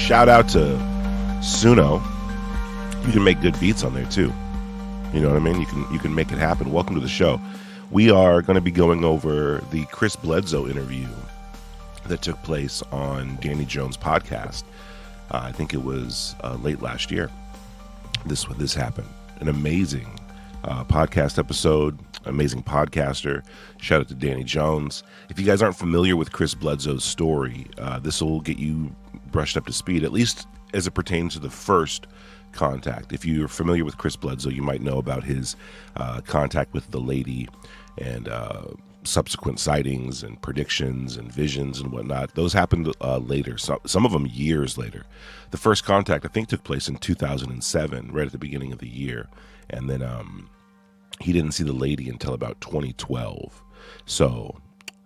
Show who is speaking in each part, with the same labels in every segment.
Speaker 1: shout out to Suno. You can make good beats on there too. You know what I mean? You can make it happen. Welcome to the show. We are going to be going over the Chris Bledsoe interview that took place on Danny Jones' podcast. I think it was late last year. This happened. An amazing podcast episode, amazing podcaster. Shout out to Danny Jones. If you guys aren't familiar with Chris Bledsoe's story, this will get you brushed up to speed, at least as it pertains to the first contact. If you're familiar with Chris Bledsoe, you might know about his contact with the lady and subsequent sightings and predictions and visions and whatnot. Those happened later, some of them years later. The first contact, I think, took place in 2007, right at the beginning of the year. And then he didn't see the lady until about 2012. So,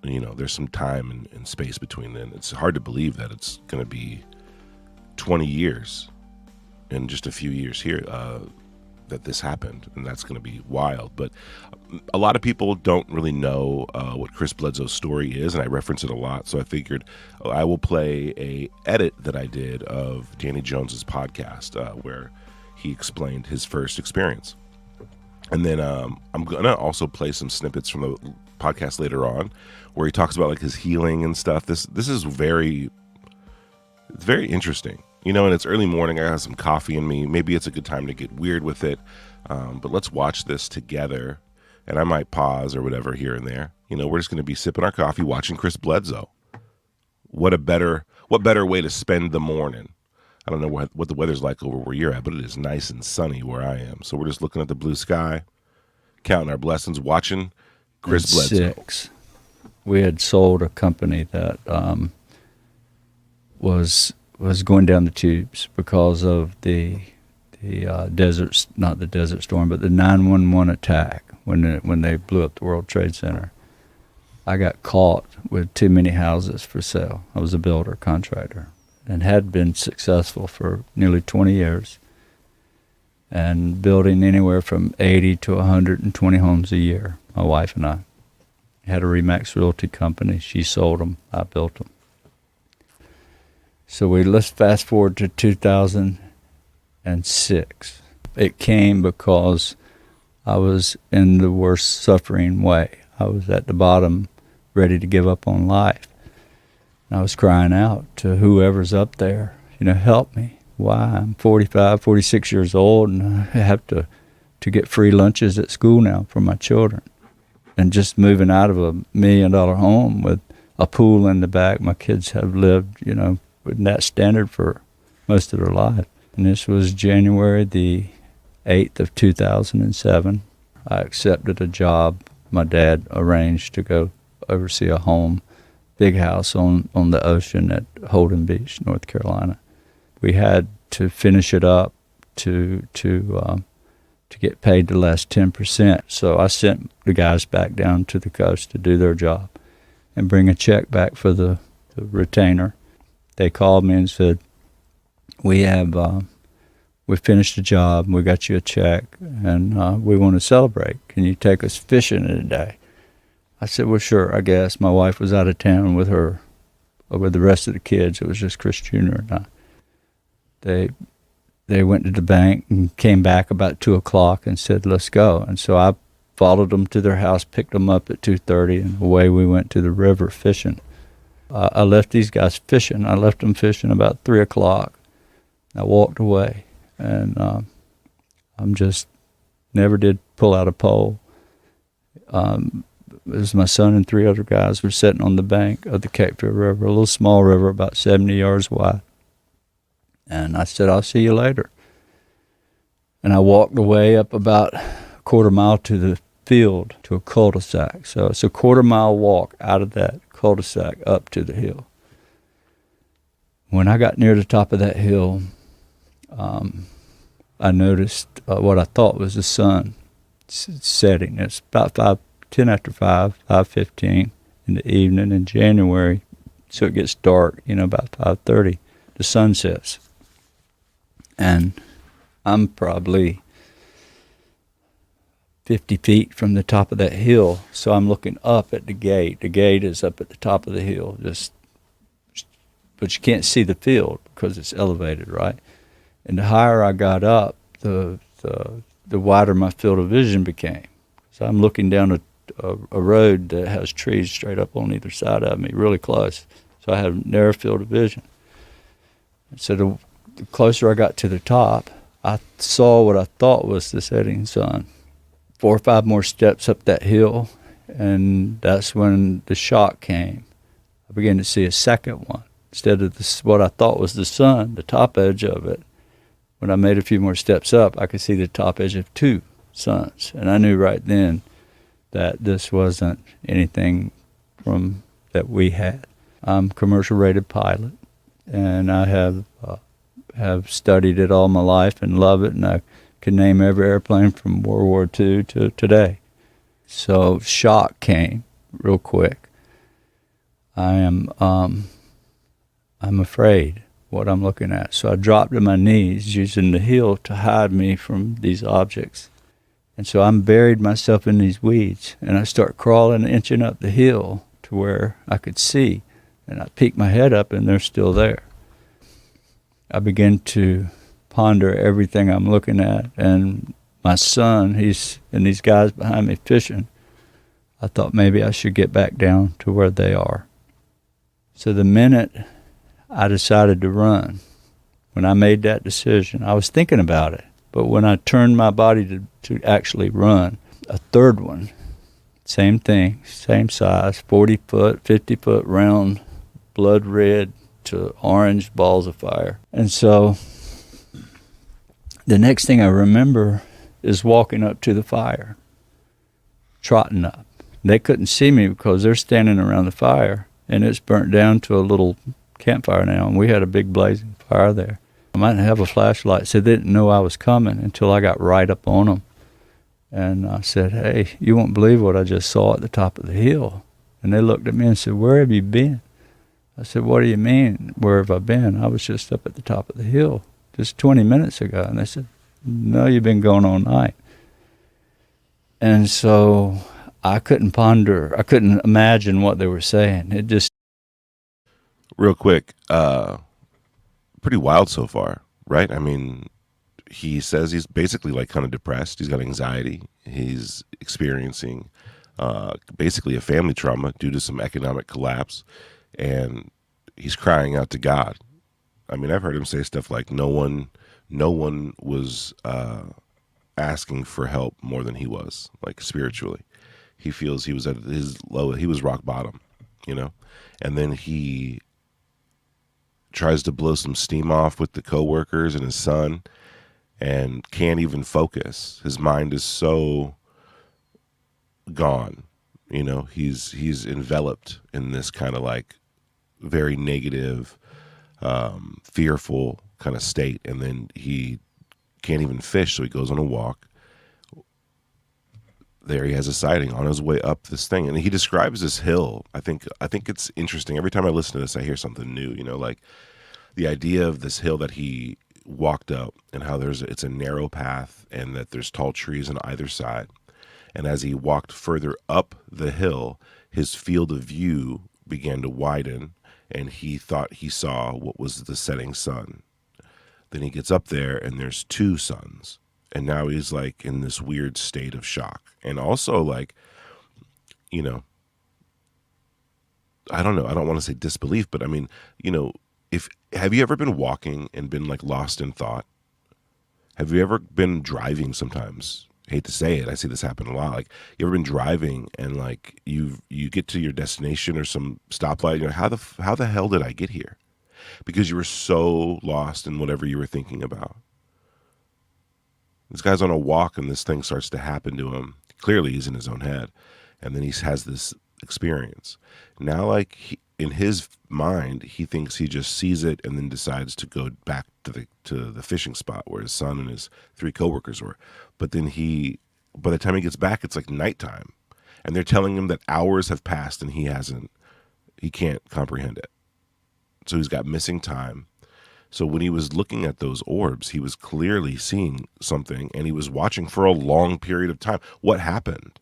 Speaker 1: you know, there's some time and space between then. It's hard to believe that it's going to be 20 years in just a few years here that this happened, and that's going to be wild. But a lot of people don't really know what Chris Bledsoe's story is, and I reference it a lot, so I figured I will play a edit that I did of Danny Jones's podcast where he explained his first experience. And then I'm going to also play some snippets from the podcast later on where he talks about like his healing and stuff. This is very interesting. You know, and it's early morning. I have some coffee in me. Maybe it's a good time to get weird with it. But let's watch this together. And I might pause or whatever here and there. You know, we're just going to be sipping our coffee, watching Chris Bledsoe. What better way to spend the morning? I don't know what the weather's like over where you're at, but it is nice and sunny where I am. So we're just looking at the blue sky, counting our blessings, watching Chris Bledsoe.
Speaker 2: 6, we had sold a company that was going down the tubes because of the desert, not the Desert Storm, but the 9/11 attack when they blew up the World Trade Center. I got caught with too many houses for sale. I was a builder, contractor, and had been successful for nearly 20 years and building anywhere from 80 to 120 homes a year, my wife and I. Had a Remax Realty company. She sold them. I built them. So let's fast forward to 2006. It came because I was in the worst suffering way. I was at the bottom, ready to give up on life. And I was crying out to whoever's up there, you know, help me. Why? I'm 45, 46 years old, and I have to get free lunches at school now for my children. And just moving out of $1 million home with a pool in the back, my kids have lived, you know, with that standard for most of their life. And this was January the 8th of 2007. I accepted a job my dad arranged to go oversee a home, big house on the ocean at Holden Beach, North Carolina. We had to finish it up to get paid the last 10%. So I sent the guys back down to the coast to do their job and bring a check back for the retainer. They called me and said, we finished the job, we got you a check, and we want to celebrate. Can you take us fishing today? I said, well, sure, I guess. My wife was out of town with the rest of the kids. It was just Chris Jr. and I. They went to the bank and came back about 2 o'clock and said, let's go. And so I followed them to their house, picked them up at 2:30, and away we went to the river fishing. I left these guys fishing. I left them fishing about 3 o'clock. I walked away, and I'm just never did pull out a pole. It was my son and 3 other guys were sitting on the bank of the Cape Fear River, a little small river about 70 yards wide. And I said, I'll see you later. And I walked away up about a quarter mile to the field to a cul-de-sac. So it's a quarter-mile walk out of that cul-de-sac up to the hill. When I got near the top of that hill, I noticed what I thought was the sun setting. It's about 10 after 5:15 in the evening in January, so it gets dark, about 5:30. The sun sets. And I'm probably 50 feet from the top of that hill, so I'm looking up at the gate. The gate is up at the top of the hill, just but you can't see the field because it's elevated, right? And the higher I got up, the wider my field of vision became. So I'm looking down a road that has trees straight up on either side of me, really close. So I have a narrow field of vision. So the closer I got to the top, I saw what I thought was the setting sun. 4 or 5 more steps up that hill, and that's when the shock came. I began to see a second one. Instead of what I thought was the sun, the top edge of it, when I made a few more steps up, I could see the top edge of 2 suns. And I knew right then that this wasn't anything from that we had. I'm a commercial rated pilot, and I have studied it all my life and love it, and I can name every airplane from World War II to today. So shock came real quick. I'm afraid what I'm looking at. So I dropped to my knees using the hill to hide me from these objects. And so I'm buried myself in these weeds, and I start crawling, inching up the hill to where I could see. And I peek my head up, and they're still there. I begin to ponder everything I'm looking at, and my son, and these guys behind me fishing. I thought maybe I should get back down to where they are. So the minute I decided to run, when I made that decision, I was thinking about it, but when I turned my body to actually run, a third one, same thing, same size, 40-foot, 50-foot round, blood red to orange balls of fire. And so the next thing I remember is walking up to the fire, trotting up. They couldn't see me because they're standing around the fire, and it's burnt down to a little campfire now, and we had a big blazing fire there. I might have a flashlight, so they didn't know I was coming until I got right up on them. And I said, "Hey, you won't believe what I just saw at the top of the hill." And they looked at me and said, "Where have you been?" I said, "What do you mean, where have I been? I was just up at the top of the hill just 20 minutes ago." And they said, "No, you've been going all night." And so I couldn't imagine what they were saying. It just...
Speaker 1: Real quick, pretty wild so far, right? I mean, he says he's basically like kind of depressed. He's got anxiety. He's experiencing basically a family trauma due to some economic collapse, and he's crying out to God. I mean, I've heard him say stuff like no one was asking for help more than he was, like spiritually. He feels he was at his low, he was rock bottom, you know? And then he tries to blow some steam off with the coworkers and his son and can't even focus. His mind is so gone, you know? He's enveloped in this kind of like very negative, fearful kind of state. And then he can't even fish, so he goes on a walk. There he has a sighting on his way up this thing, and he describes this hill. I think it's interesting. Every time I listen to this, I hear something new, you know, like the idea of this hill that he walked up and how it's a narrow path and that there's tall trees on either side. And as he walked further up the hill, his field of view began to widen, and he thought he saw what was the setting sun. Then he gets up there and there's 2 suns. And now he's like in this weird state of shock. And also like, you know, I don't know. I don't want to say disbelief, but I mean, you know, have you ever been walking and been like lost in thought? Have you ever been driving sometimes? I hate to say it. I see this happen a lot. Like, you ever been driving and like you get to your destination or some stoplight, you know, how the hell did I get here? Because you were so lost in whatever you were thinking about. This guy's on a walk and this thing starts to happen to him. Clearly he's in his own head. And then he has this experience. Now, like, in his mind, he thinks he just sees it and then decides to go back to the fishing spot where his son and his 3 coworkers were. But then by the time he gets back, it's like nighttime. And they're telling him that hours have passed and he can't comprehend it. So he's got missing time. So when he was looking at those orbs, he was clearly seeing something, and he was watching for a long period of time. What happened?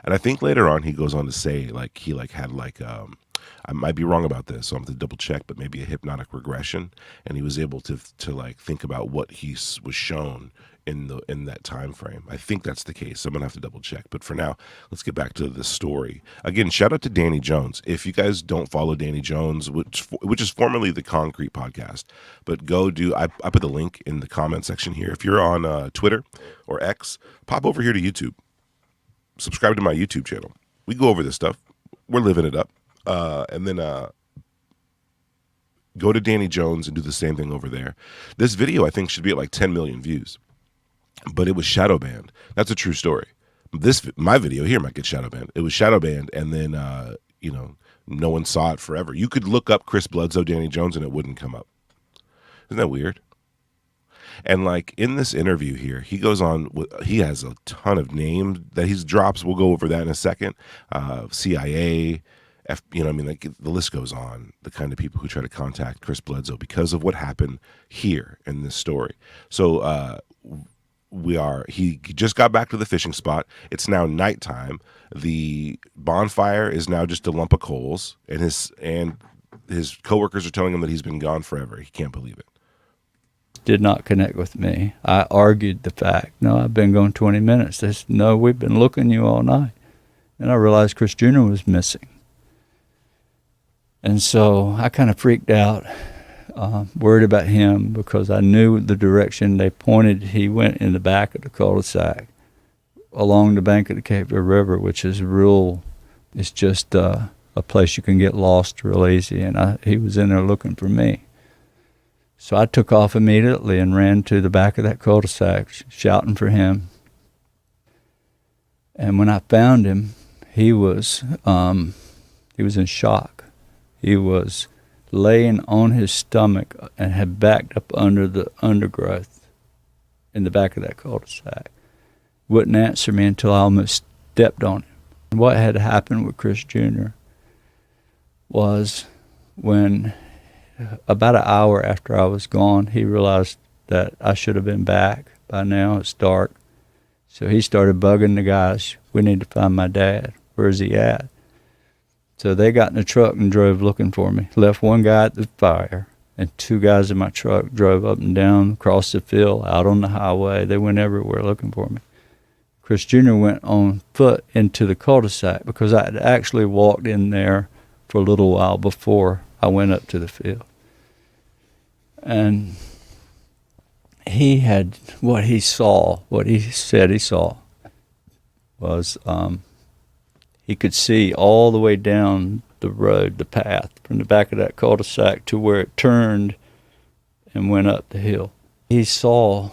Speaker 1: And I think later on he goes on to say like he like had like I might be wrong about this, so I'm going to double check, but maybe a hypnotic regression, and he was able to like think about what was shown in that time frame. I think that's the case. So I'm gonna have to double check. But for now, let's get back to the story. Again, shout out to Danny Jones. If you guys don't follow Danny Jones, which is formerly the Concrete Podcast, but go do. I put the link in the comment section here. If you're on Twitter or X, pop over here to YouTube. Subscribe to my YouTube channel. We go over this stuff. We're living it up. And then go to Danny Jones and do the same thing over there. This video, I think, should be at like 10 million views. But it was shadow banned. That's a true story. My video here might get shadow banned. It was shadow banned, and then no one saw it forever. You could look up Chris Bledsoe, Danny Jones, and it wouldn't come up. Isn't that weird? And like in this interview here, he goes on. He has a ton of names that he drops. We'll go over that in a second. CIA. Like the list goes on, the kind of people who try to contact Chris Bledsoe because of what happened here in this story. So he just got back to the fishing spot. It's now nighttime. The bonfire is now just a lump of coals, and his coworkers are telling him that he's been gone forever. He can't believe it.
Speaker 2: Did not connect with me. I argued the fact. No, I've been gone 20 minutes. They said, no, we've been looking you all night. And I realized Chris Jr. was missing. And so I kind of freaked out, worried about him because I knew the direction they pointed. He went in the back of the cul-de-sac along the bank of the Cape Fear River, which is it's just a place you can get lost real easy. And he was in there looking for me. So I took off immediately and ran to the back of that cul-de-sac, shouting for him. And when I found him, he was in shock. He was laying on his stomach and had backed up under the undergrowth in the back of that cul-de-sac. Wouldn't answer me until I almost stepped on him. And what had happened with Chris Jr. was when about an hour after I was gone, he realized that I should have been back by now. It's dark. So he started bugging the guys. We need to find my dad. Where's he at? So they got in the truck and drove looking for me. Left one guy at the fire, and two guys in my truck drove up and down, across the field, out on the highway. They went everywhere looking for me. Chris Jr. went on foot into the cul-de-sac because I had actually walked in there for a little while before I went up to the field. And he had what he said he saw was he could see all the way down the road, the path, from the back of that cul-de-sac to where it turned and went up the hill. He saw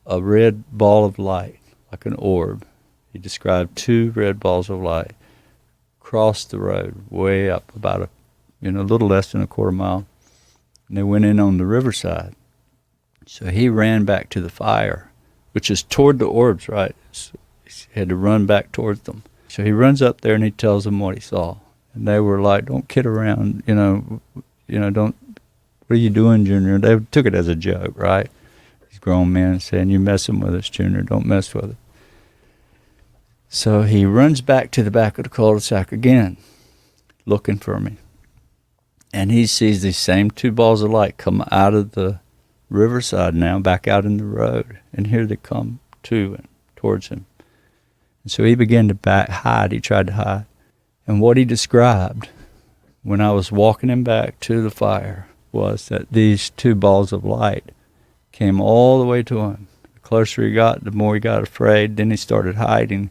Speaker 2: a red ball of light, like an orb. He described two red balls of light cross the road way up about a little less than a quarter mile. And they went in on the riverside. So he ran back to the fire, which is toward the orbs, right? So he had to run back towards them. So he runs up there and he tells them what he saw. And they were like, don't kid around, don't, what are you doing, Junior? They took it as a joke, right? These grown men saying, you're messing with us, Junior, don't mess with us. So he runs back to the back of the cul-de-sac again, looking for me. And he sees these same two balls of light come out of the riverside now, back out in the road. And here they come towards him. And so he began to hide. He tried to hide. And what he described when I was walking him back to the fire was that these two balls of light came all the way to him. The closer he got, the more he got afraid. Then he started hiding.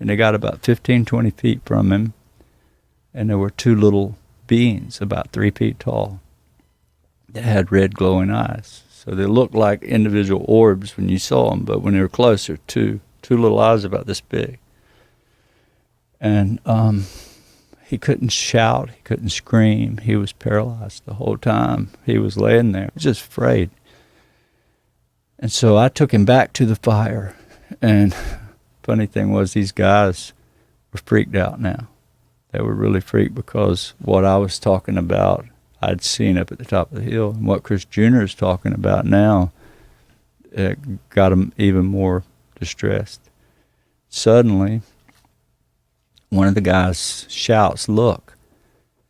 Speaker 2: And they got about 15, 20 feet from him. And there were two little beings about 3 feet tall that had red glowing eyes. So they looked like individual orbs when you saw them, but when they were closer, two little eyes about this big. And he couldn't shout, he couldn't scream. He was paralyzed the whole time. He was laying there, just afraid. And so I took him back to the fire. And funny thing was, these guys were freaked out now. They were really freaked because what I was talking about, I'd seen up at the top of the hill. And what Chris Jr. is talking about now, it got him even more distressed. Suddenly, one of the guys shouts, "Look!"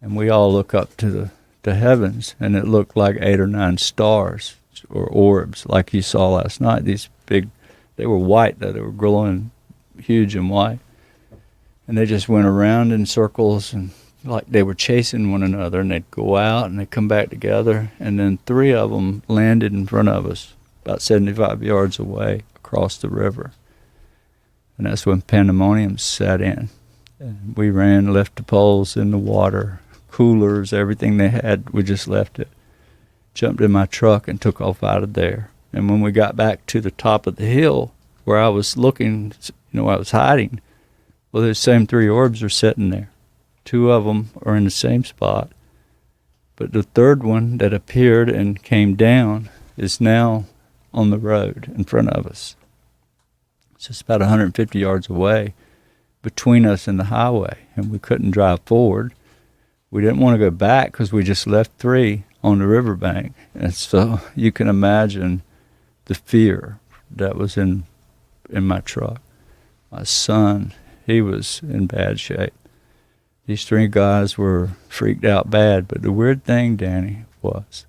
Speaker 2: And we all look up to the heavens, and it looked like 8 or 9 stars or orbs, like you saw last night. These big, they were white though; they were glowing, huge and white, and they just went around in circles and like they were chasing one another, and they'd go out and they'd come back together, and then 3 of them landed in front of us, about 75 yards away across the river. And that's when Pandemonium set in. And we ran, left the poles in the water, coolers, everything they had, we just left it. Jumped in my truck and took off out of there. And when we got back to the top of the hill where I was looking, I was hiding, well, those same 3 orbs are sitting there. 2 of them are in the same spot. But the third one that appeared and came down is now on the road in front of us. It's just about 150 yards away between us and the highway, and we couldn't drive forward. We didn't want to go back because we just left 3 on the riverbank. And so you can imagine the fear that was in my truck. My son, he was in bad shape. These 3 guys were freaked out bad, but the weird thing, Danny, was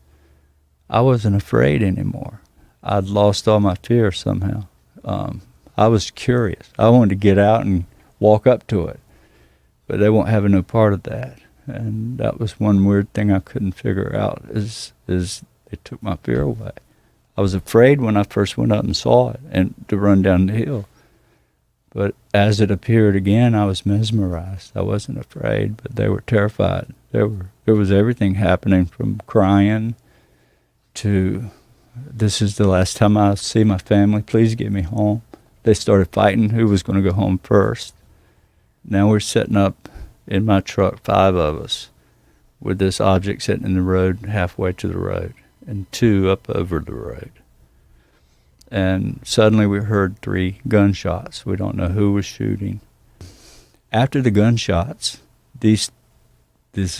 Speaker 2: I wasn't afraid anymore. I'd lost all my fear somehow. I was curious. I wanted to get out and walk up to it, but they won't have no part of that. And that was one weird thing I couldn't figure out is it took my fear away. I was afraid when I first went up and saw it and to run down the hill. But as it appeared again, I was mesmerized. I wasn't afraid, but they were terrified. There was everything happening from crying to, this is the last time I see my family. Please get me home. They started fighting who was going to go home first. Now we're sitting up in my truck, 5 of us, with this object sitting in the road halfway to the road and 2 up over the road. And suddenly we heard 3 gunshots. We don't know who was shooting. After the gunshots, this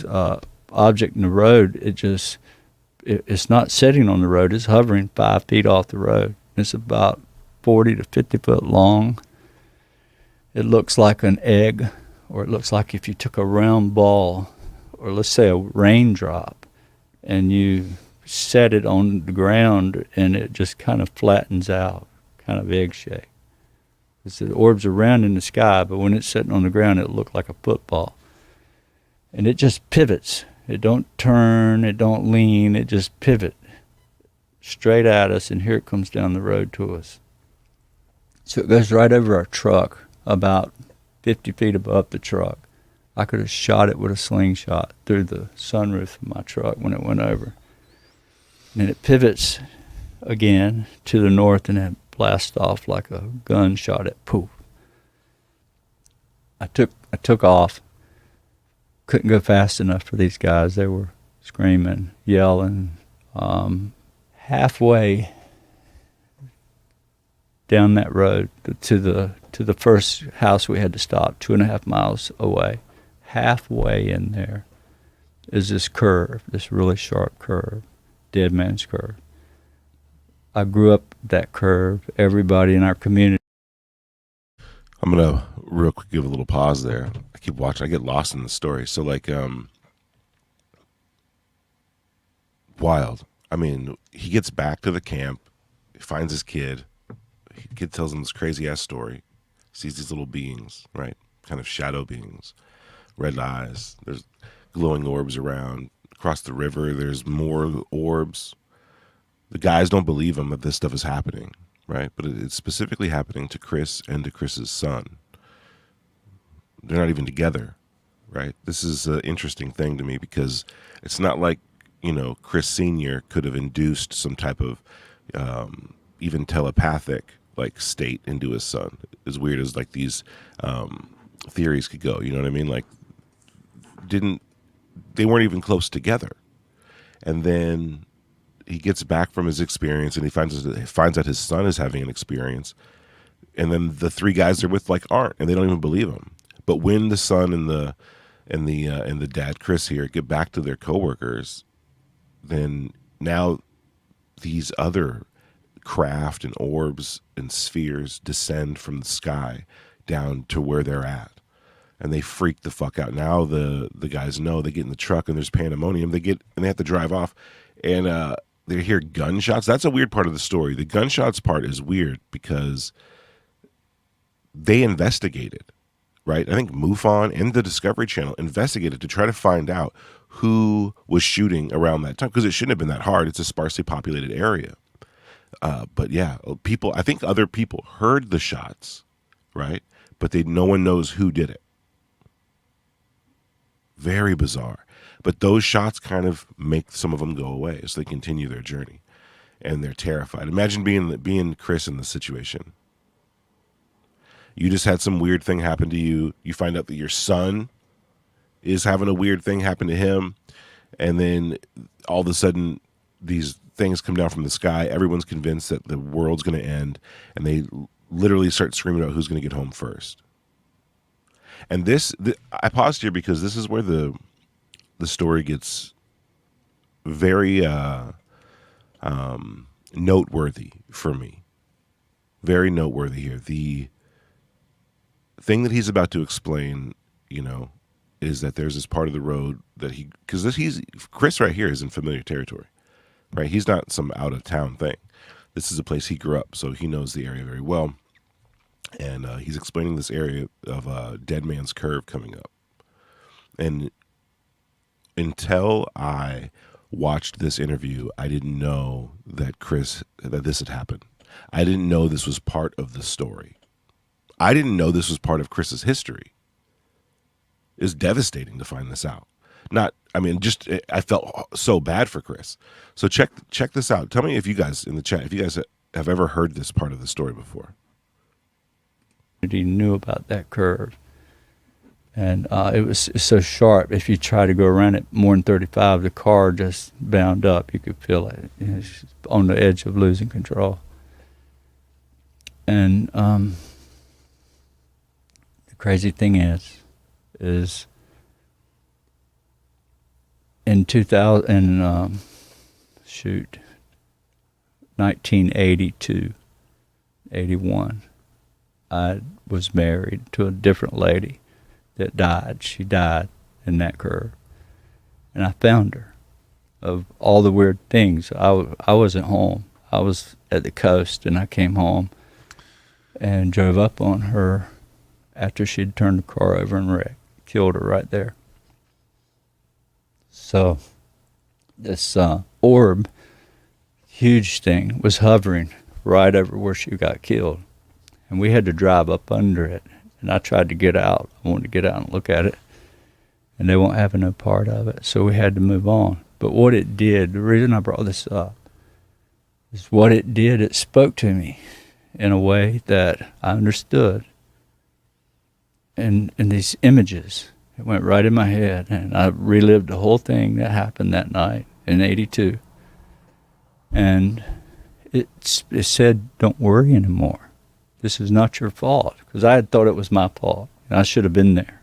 Speaker 2: object in the road, it's not sitting on the road. It's hovering 5 feet off the road. It's about 40 to 50 foot long. It looks like an egg, or it looks like if you took a round ball, or let's say a raindrop, and you set it on the ground and it just kind of flattens out, kind of egg shape. The orbs are round in the sky, but when it's sitting on the ground, it looks like a football. And it just pivots. It don't turn, it don't lean, it just pivot straight at us, and here it comes down the road to us. So it goes right over our truck, about 50 feet above the truck. I could have shot it with a slingshot through the sunroof of my truck when it went over. And it pivots again to the north, and it blasts off like a gun shot at poof. I took off. Couldn't go fast enough for these guys. They were screaming, yelling. Halfway down that road to the first house we had to stop, 2.5 miles away. Halfway in there is this curve, this really sharp curve. Dead man's curve. I grew up that curve. Everybody in our community.
Speaker 1: I'm gonna real quick give a little pause there. I keep watching. I get lost in the story. So wild. I mean, he gets back to the camp. He finds his kid. The kid tells him this crazy ass story. Sees these little beings, right? Kind of shadow beings, red eyes. There's glowing orbs around. Across the river, there's more orbs. The guys don't believe him that this stuff is happening, right? But it's specifically happening to Chris and to Chris's son. They're not even together, right? This is an interesting thing to me because it's not like, Chris Sr. could have induced some type of even telepathic state into his son. As weird as these theories could go, you know what I mean? They weren't even close together. And then he gets back from his experience and he finds out his son is having an experience. And then the 3 guys they're with aren't, and they don't even believe him. But when the son and the dad Chris here get back to their coworkers, then now these other craft and orbs and spheres descend from the sky down to where they're at. and they freak the fuck out. Now the guys know, they get in the truck and there's pandemonium. They have to drive off, and they hear gunshots. That's a weird part of the story. The gunshots part is weird because they investigated, right? I think MUFON and the Discovery Channel investigated to try to find out who was shooting around that time, because it shouldn't have been that hard. It's a sparsely populated area. But yeah, I think other people heard the shots, right? But no one knows who did it. Very bizarre. But those shots kind of make some of them go away as they continue their journey, and they're terrified. Imagine being Chris in this situation. You just had some weird thing happen to you. You find out that your son is having a weird thing happen to him, and then all of a sudden these things come down from the sky. Everyone's convinced that the world's going to end, and they literally start screaming out who's going to get home first. And I paused here because this is where the story gets very noteworthy for me. Very noteworthy here. The thing that he's about to explain, is that there's this part of the road that Chris right here is in familiar territory, right? He's not some out of town thing. This is a place he grew up, so he knows the area very well. And he's explaining this area of Dead Man's Curve coming up. And until I watched this interview, I didn't know that this had happened. I didn't know this was part of the story. I didn't know this was part of Chris's history. It was devastating to find this out. I felt so bad for Chris. So check this out. Tell me if you guys in the chat, if you guys have ever heard this part of the story before.
Speaker 2: He knew about that curve, and it's so sharp. If you try to go around it more than 35, the car just bound up. You could feel it. It's on the edge of losing control. And the crazy thing is in 1982, 81, I was married to a different lady that died. She died in that curve. And I found her. Of all the weird things, I wasn't home. I was at the coast, and I came home and drove up on her after she'd turned the car over and wrecked. Killed her right there. So this orb, huge thing, was hovering right over where she got killed. And we had to drive up under it. And I tried to get out. I wanted to get out and look at it. And they won't have no part of it. So we had to move on. But what it did, the reason I brought this up, is what it did, it spoke to me in a way that I understood. And these images, it went right in my head. And I relived the whole thing that happened that night in 82. And it said, don't worry anymore. This is not your fault. Because I had thought it was my fault. And I should have been there.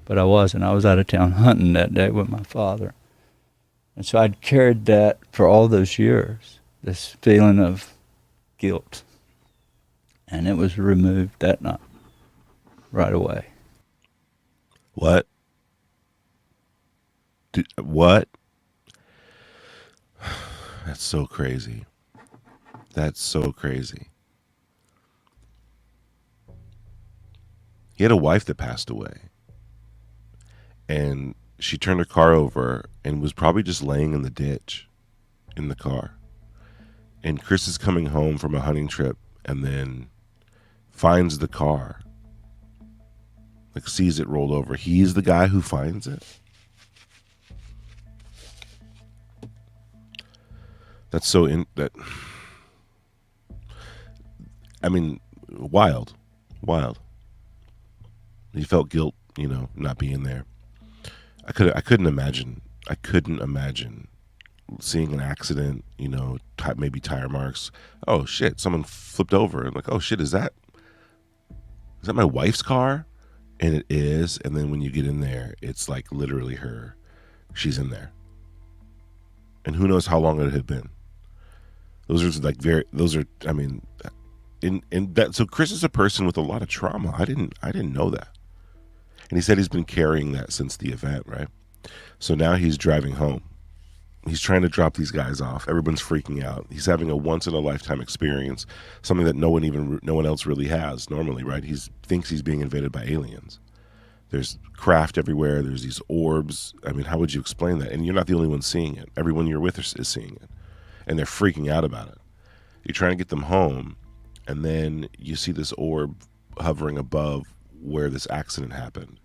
Speaker 2: But I wasn't. I was out of town hunting that day with my father. And so I'd carried that for all those years, this feeling of guilt. And it was removed that night, right away.
Speaker 1: What? What? That's so crazy. That's so crazy. He had a wife that passed away. And she turned her car over and was probably just laying in the ditch in the car. And Chris is coming home from a hunting trip and then finds the car. Like, sees it rolled over. He's the guy who finds it. That's so wild. He felt guilt, not being there. I couldn't imagine seeing an accident, maybe tire marks. Oh shit, someone flipped over. I'm like, oh shit, is that my wife's car? And it is. And then when you get in there, it's like literally her. She's in there. And who knows how long it had been. So Chris is a person with a lot of trauma. I didn't know that. And he said he's been carrying that since the event, right? So now he's driving home. He's trying to drop these guys off. Everyone's freaking out. He's having a once in a lifetime experience, something that no one else really has normally, right? He thinks he's being invaded by aliens. There's craft everywhere. There's these orbs. I mean, how would you explain that? And you're not the only one seeing it. Everyone you're with is seeing it, and they're freaking out about it. You're trying to get them home, and then you see this orb hovering above where this accident happened,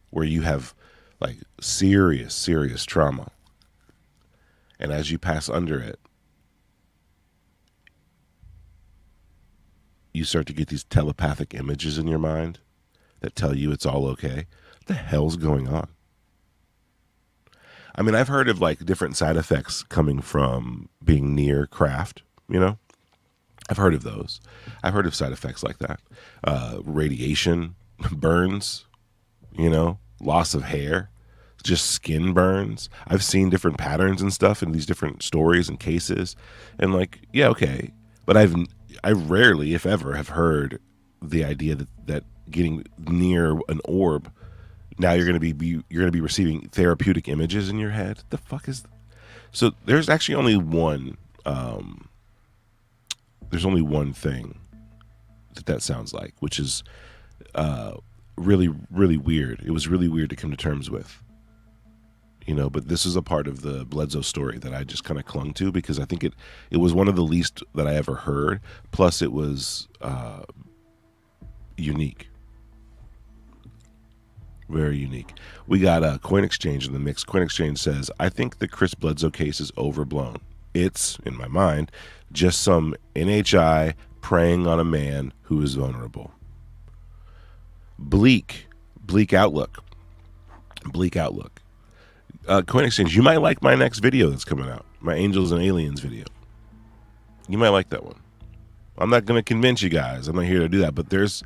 Speaker 1: where you have like serious trauma. And as you pass under it, you start to get these telepathic images in your mind that tell you it's all okay. What the hell's going on? I mean, I've heard of like different side effects coming from being near craft, you know? I've heard of those. I've heard of side effects like that. Radiation, burns, you know, loss of hair, just skin burns. I've seen different patterns and stuff in these different stories and cases. And like, yeah, okay. But I rarely, if ever, have heard the idea that getting near an orb, now you're going to be receiving therapeutic images in your head. The fuck is so there's actually only one there's only one thing that sounds like, which is really weird. It was really weird to come to terms with, you know. But this is a part of the Bledsoe story that I just kind of clung to because I think it was one of the least that I ever heard. Plus, it was unique. Very unique. We got a Coin Exchange in the mix. Coin Exchange says, I think the Chris Bledsoe case is overblown. It's, in my mind, just some NHI preying on a man who is vulnerable. Bleak outlook. Coin Exchange, you might like my next video that's coming out. My Angels and Aliens video. You might like that one. I'm not going to convince you guys. I'm not here to do that. But there's,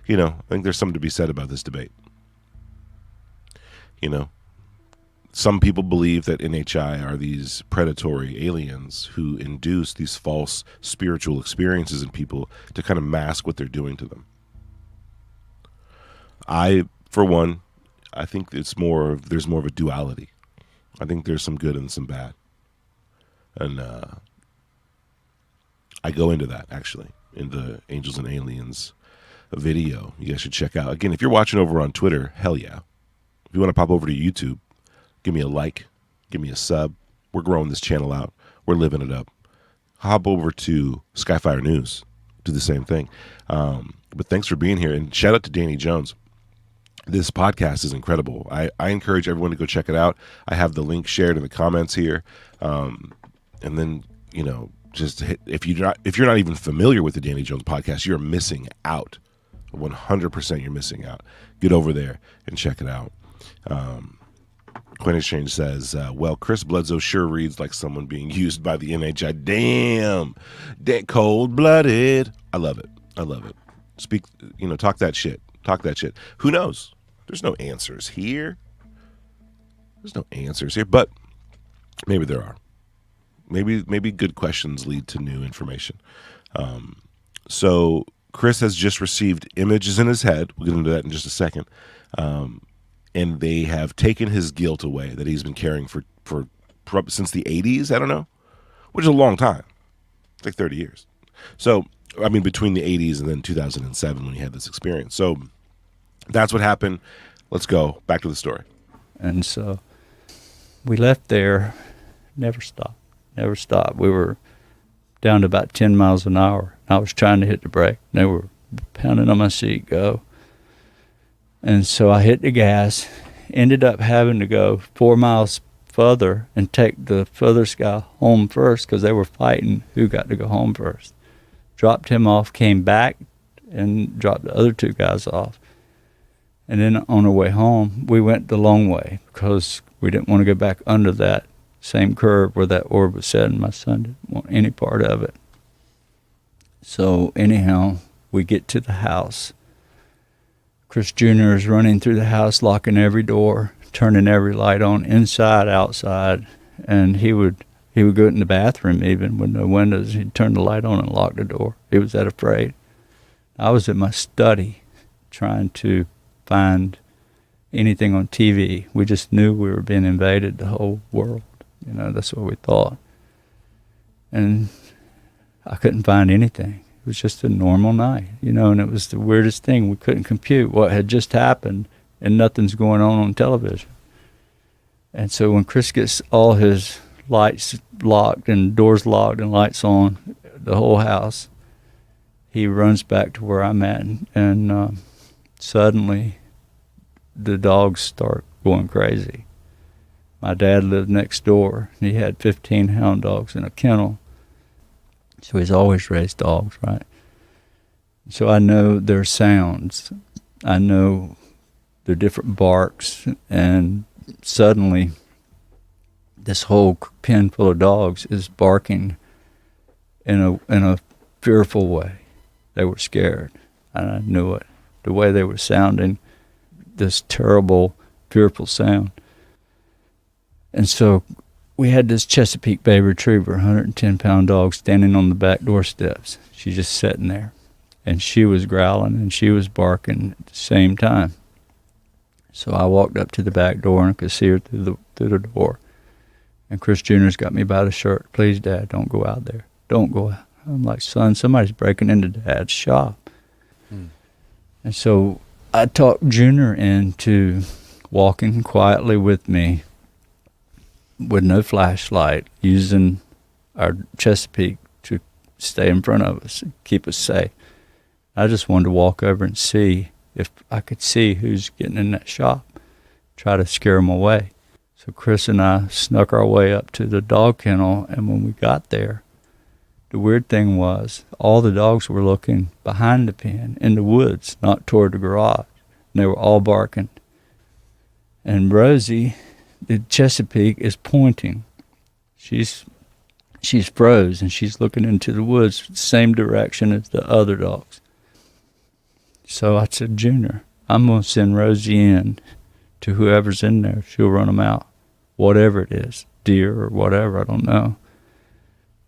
Speaker 1: you know, I think there's something to be said about this debate. You know, some people believe that NHI are these predatory aliens who induce these false spiritual experiences in people to kind of mask what they're doing to them. I, for one, I think there's more of a duality. I think there's some good and some bad. And I go into that, actually, in the Angels and Aliens video. You guys should check out. Again, if you're watching over on Twitter, hell yeah. If you want to pop over to YouTube, give me a like, give me a sub. We're growing this channel out. We're living it up. Hop over to Skyfire News. Do the same thing. But thanks for being here. And shout out to Danny Jones. This podcast is incredible. I encourage everyone to go check it out. I have the link shared in the comments here. And then, you know, just hit, if you're not even familiar with the Danny Jones podcast, you're missing out. 100% you're missing out. Get over there and check it out. Coin Exchange says, well, Chris Bledsoe sure reads like someone being used by the NHI. Damn, cold-blooded. I love it. Speak, you know, talk that shit. Who knows? There's no answers here. But maybe there are. Maybe good questions lead to new information. So Chris has just received images in his head. We'll get into that in just a second. And they have taken his guilt away that he's been carrying for since the 80s, I don't know, which is a long time. It's like 30 years. So, I mean, between the 80s and then 2007 when he had this experience. So that's what happened. Let's go back to the story.
Speaker 2: And so we left there, never stopped. We were down to about 10 miles an hour. I was trying to hit the brake. They were pounding on my seat, go. And so I hit the gas, ended up having to go 4 miles further and take the furthest guy home first because they were fighting who got to go home first. Dropped him off, came back, and dropped the other two guys off. And then on our way home, we went the long way because we didn't want to go back under that same curve where that orb was set, and my son didn't want any part of it. So anyhow, we get to the house. Chris Jr. is running through the house, locking every door, turning every light on, inside, outside, and he would go in the bathroom even with no windows. He'd turn the light on and lock the door. He was that afraid. I was in my study trying to find anything on TV. We just knew we were being invaded, the whole world. That's what we thought. And I couldn't find anything. It was just a normal night, and it was the weirdest thing. We couldn't compute what had just happened, and nothing's going on television. And so when Chris gets all his lights locked and doors locked and lights on, the whole house, he runs back to where I'm at, and suddenly the dogs start going crazy. My dad lived next door, and he had 15 hound dogs in a kennel. So he's always raised dogs, right? So I know their sounds. I know their different barks, and suddenly this whole pen full of dogs is barking in a fearful way. They were scared, and I knew it. The way they were sounding, this terrible, fearful sound. And so we had this Chesapeake Bay Retriever, 110-pound dog, standing on the back doorsteps. She's just sitting there, and she was growling and she was barking at the same time. So I walked up to the back door and I could see her through the door. And Chris Jr.'s got me by the shirt. "Please, Dad, don't go out there. Don't go out." I'm like, "Son, somebody's breaking into Dad's shop." And so I talked Junior into walking quietly with me with no flashlight, using our Chesapeake to stay in front of us and keep us safe. I just wanted to walk over and see if I could see who's getting in that shop, try to scare them away. So Chris and I snuck our way up to the dog kennel, and when we got there, the weird thing was all the dogs were looking behind the pen in the woods, not toward the garage, and they were all barking. And Rosie, the Chesapeake, is pointing. She's froze, and she's looking into the woods, same direction as the other dogs. So I said, "Junior, I'm going to send Rosie in to whoever's in there. She'll run them out, whatever it is, deer or whatever, I don't know."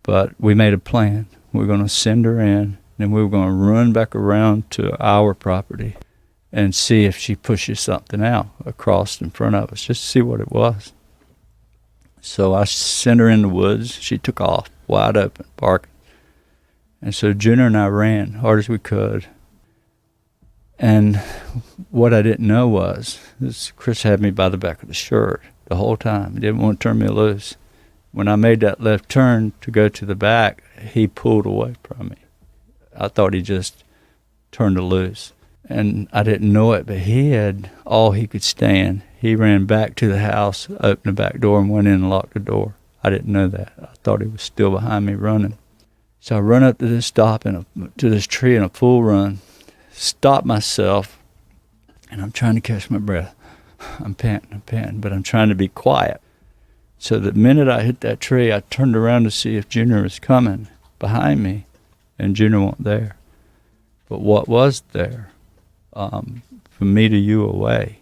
Speaker 2: But we made a plan. We're going to send her in, and we were going to run back around to our property and see if she pushes something out across in front of us, just to see what it was. So I sent her in the woods. She took off, wide open, barking. And so Junior and I ran hard as we could. And what I didn't know was, Chris had me by the back of the shirt the whole time. He didn't want to turn me loose. When I made that left turn to go to the back, he pulled away from me. I thought he just turned her loose. And I didn't know it, but he had all he could stand. He ran back to the house, opened the back door, and went in and locked the door. I didn't know that. I thought he was still behind me running. So I run up to this to this tree in a full run, stop myself, and I'm trying to catch my breath. I'm panting, but I'm trying to be quiet. So the minute I hit that tree, I turned around to see if Junior was coming behind me, and Junior wasn't there. But what was there, from me to you away,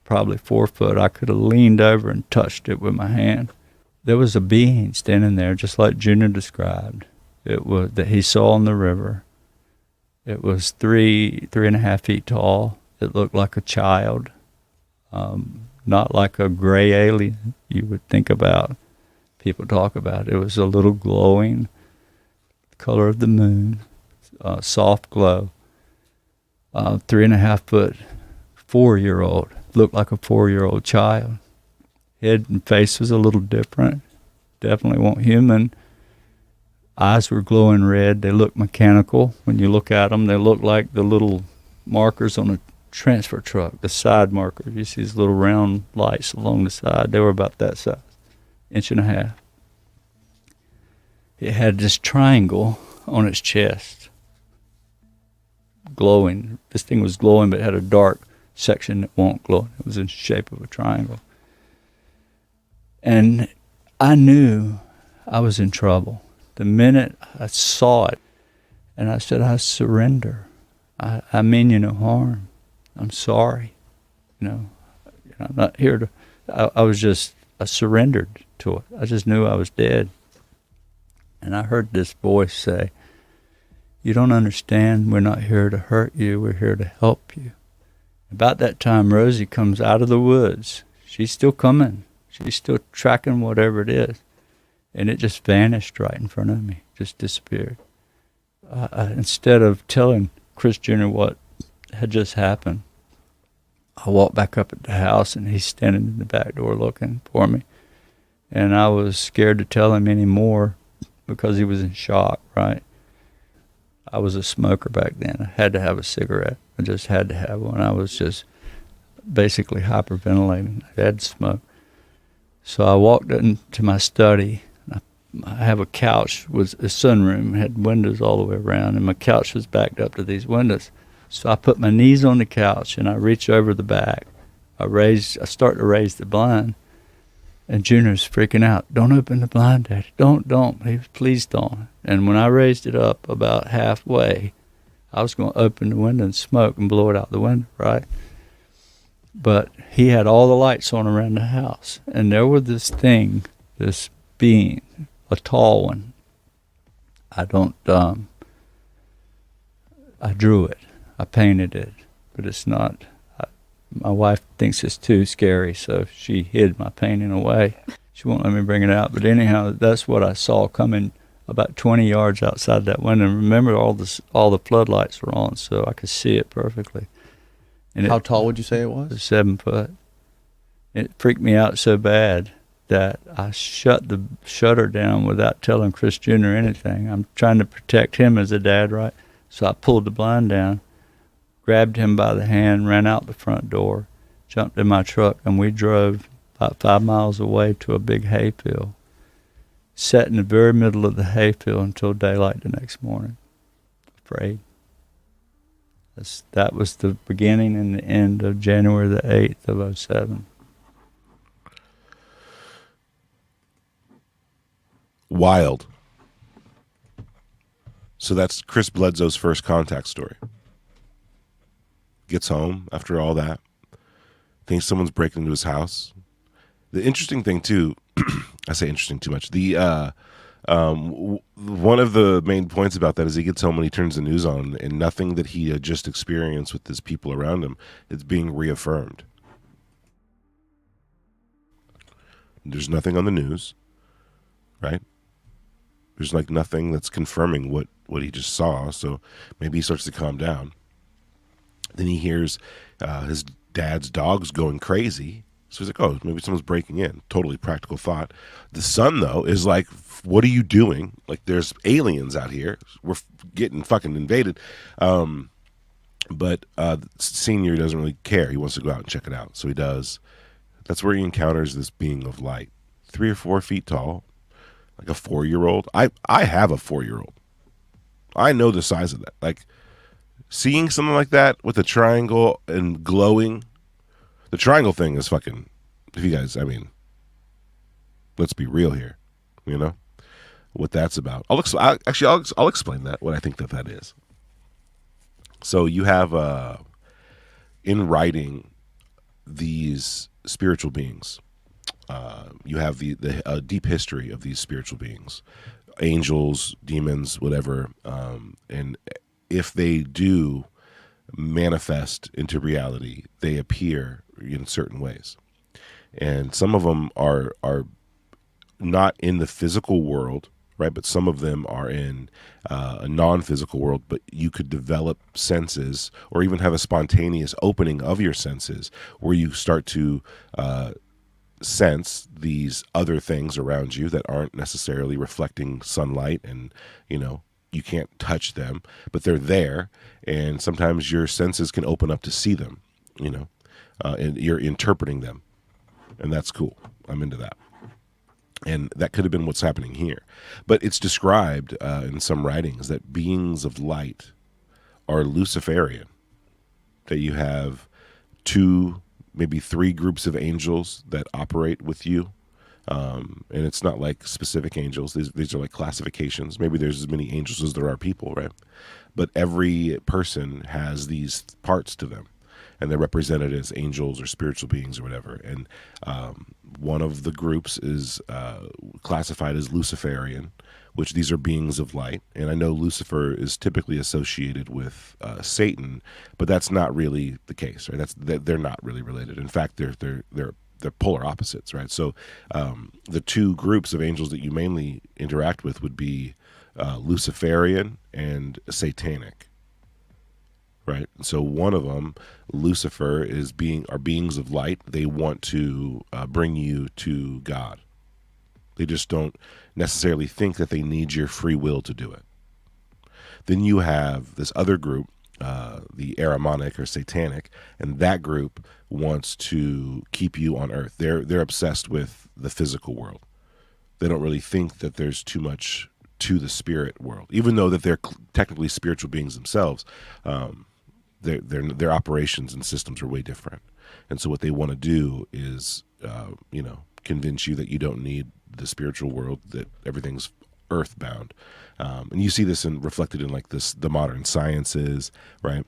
Speaker 2: probably 4 foot, I could have leaned over and touched it with my hand. There was a being standing there, just like Junior described. It was that he saw on the river. It was 3.5 feet tall. It looked like a child, not like a gray alien you would think about. People talk about. It was a little glowing, color of the moon, soft glow. 3.5 foot, 4-year-old, looked like a 4-year-old child. Head and face was a little different. Definitely weren't human. Eyes were glowing red. They looked mechanical. When you look at them, they look like the little markers on a transfer truck, the side markers. You see these little round lights along the side. They were about that size, 1.5 inches. It had this triangle on its chest, glowing. This thing was glowing, but it had a dark section that won't glow. It was in the shape of a triangle. And I knew I was in trouble. The minute I saw it, and I said, "I surrender. I mean you no harm. I'm sorry. I'm not here to." I surrendered to it. I just knew I was dead. And I heard this voice say, "You don't understand. We're not here to hurt you. We're here to help you." About that time, Rosie comes out of the woods. She's still coming. She's still tracking whatever it is. And it just vanished right in front of me, just disappeared. Instead of telling Chris Jr. what had just happened, I walked back up at the house, and he's standing in the back door looking for me. And I was scared to tell him any more because he was in shock, right? I was a smoker back then. I had to have a cigarette. I just had to have one. I was just basically hyperventilating. I had to smoke. So I walked into my study. I have a couch with a sunroom, had windows all the way around, and my couch was backed up to these windows. So I put my knees on the couch, and I reach over the back. I start to raise the blind, and Junior's freaking out. Don't open the blind, Daddy. Don't. Please don't. And when I raised it up about halfway, I was going to open the window and smoke and blow it out the window, right? But he had all the lights on around the house, and there was this being, a tall one. I drew it. I painted it, but it's not. My wife thinks it's too scary, so she hid my painting away. She won't let me bring it out. But anyhow, that's what I saw coming about 20 yards outside that window. And remember, all the floodlights were on, so I could see it perfectly. And
Speaker 3: how tall would you say it was?
Speaker 2: It was 7 foot. It freaked me out so bad that I shut the shutter down without telling Chris Jr. anything. I'm trying to protect him as a dad, right? So I pulled the blind down, grabbed him by the hand, ran out the front door, jumped in my truck, and we drove about 5 miles away to a big hayfield. Sat in the very middle of the hayfield until daylight the next morning, afraid. That was the beginning and the end of January the 8th of 2007.
Speaker 1: Wild. So that's Chris Bledsoe's first contact story. Gets home after all that. Thinks someone's breaking into his house. The interesting thing too, I say interesting too much. One of the main points about that is he gets home and he turns the news on, and nothing that he had just experienced with his people around him is being reaffirmed. There's nothing on the news, right? There's like nothing that's confirming what he just saw. So maybe he starts to calm down. Then he hears his dad's dogs going crazy. So he's like, oh, maybe someone's breaking in. Totally practical thought. The son, though, is like, what are you doing? Like, there's aliens out here. We're getting fucking invaded. But Senior doesn't really care. He wants to go out and check it out. So he does. That's where he encounters this being of light. 3 or 4 feet tall. Like a 4-year-old. I have a 4-year-old. I know the size of that. Like, seeing something like that with a triangle and glowing. The triangle thing is fucking, if you guys, I mean, let's be real here, you know, what that's about. I'll explain that, what I think that is. So you have, in writing these spiritual beings, you have the deep history of these spiritual beings, angels, demons, whatever, and if they do manifest into reality, they appear in certain ways, and some of them are not in the physical world, right? But some of them are in a non-physical world. But you could develop senses, or even have a spontaneous opening of your senses, where you start to sense these other things around you that aren't necessarily reflecting sunlight, and you can't touch them, but they're there, and sometimes your senses can open up to see them, and you're interpreting them, and that's cool. I'm into that. And that could have been what's happening here. But it's described in some writings that beings of light are Luciferian, that you have 2, maybe 3 groups of angels that operate with you. And it's not like specific angels. These are like classifications. Maybe there's as many angels as there are people, right? But every person has these parts to them, and they're represented as angels or spiritual beings or whatever. And one of the groups is classified as Luciferian, which these are beings of light. And I know Lucifer is typically associated with Satan, but that's not really the case, right? They're not really related. In fact, they're polar opposites, right? So the two groups of angels that you mainly interact with would be Luciferian and Satanic, right? So one of them, Lucifer, are beings of light. They want to bring you to God. They just don't necessarily think that they need your free will to do it. Then you have this other group, the Aramonic or Satanic, and that group wants to keep you on Earth. They're obsessed with the physical world. They don't really think that there's too much to the spirit world, even though that they're technically spiritual beings themselves. Their operations and systems are way different, and so what they want to do is, convince you that you don't need the spiritual world, that everything's earthbound. And you see this reflected in like the modern sciences, right?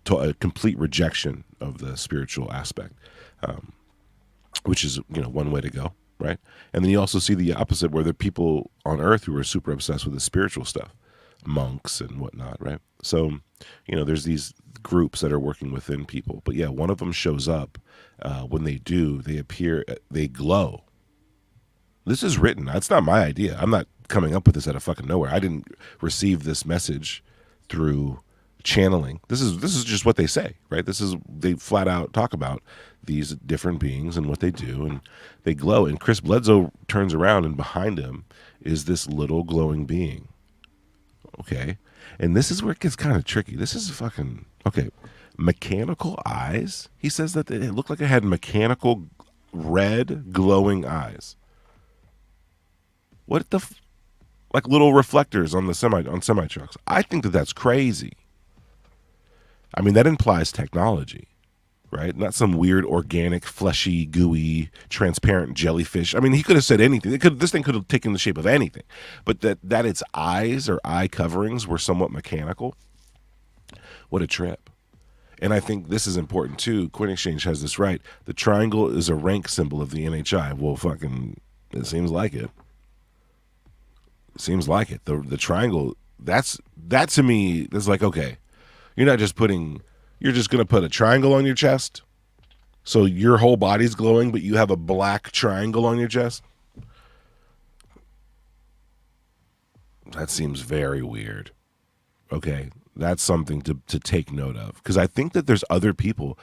Speaker 1: A complete rejection of the spiritual aspect, which is one way to go, right? And then you also see the opposite, where there are people on Earth who are super obsessed with the spiritual stuff, monks and whatnot, right? So there's these groups that are working within people, but yeah, one of them shows up. When they do, they appear, they glow. This is written. That's not my idea. I'm not coming up with this out of fucking nowhere. I didn't receive this message through channeling. This is just what they say, right? They flat out talk about these different beings and what they do, and they glow. And Chris Bledsoe turns around, and behind him is this little glowing being. Okay, and this is where it gets kind of tricky. This is fucking okay. Mechanical eyes. He says that it looked like it had mechanical red glowing eyes. What like little reflectors on semi trucks. I think that that's crazy. I mean, that implies technology, right? Not some weird organic, fleshy, gooey, transparent jellyfish. I mean, he could have said anything. This thing could have taken the shape of anything, but that its eyes or eye coverings were somewhat mechanical. What a trip. And I think this is important too. Coin Exchange has this right. The triangle is a rank symbol of the NHI. Well, fucking, it seems like it. Seems like it. The triangle, that to me is like, okay, you're just going to put a triangle on your chest, so your whole body's glowing, but you have a black triangle on your chest. That seems very weird. Okay, that's something to take note of, because I think that there's other people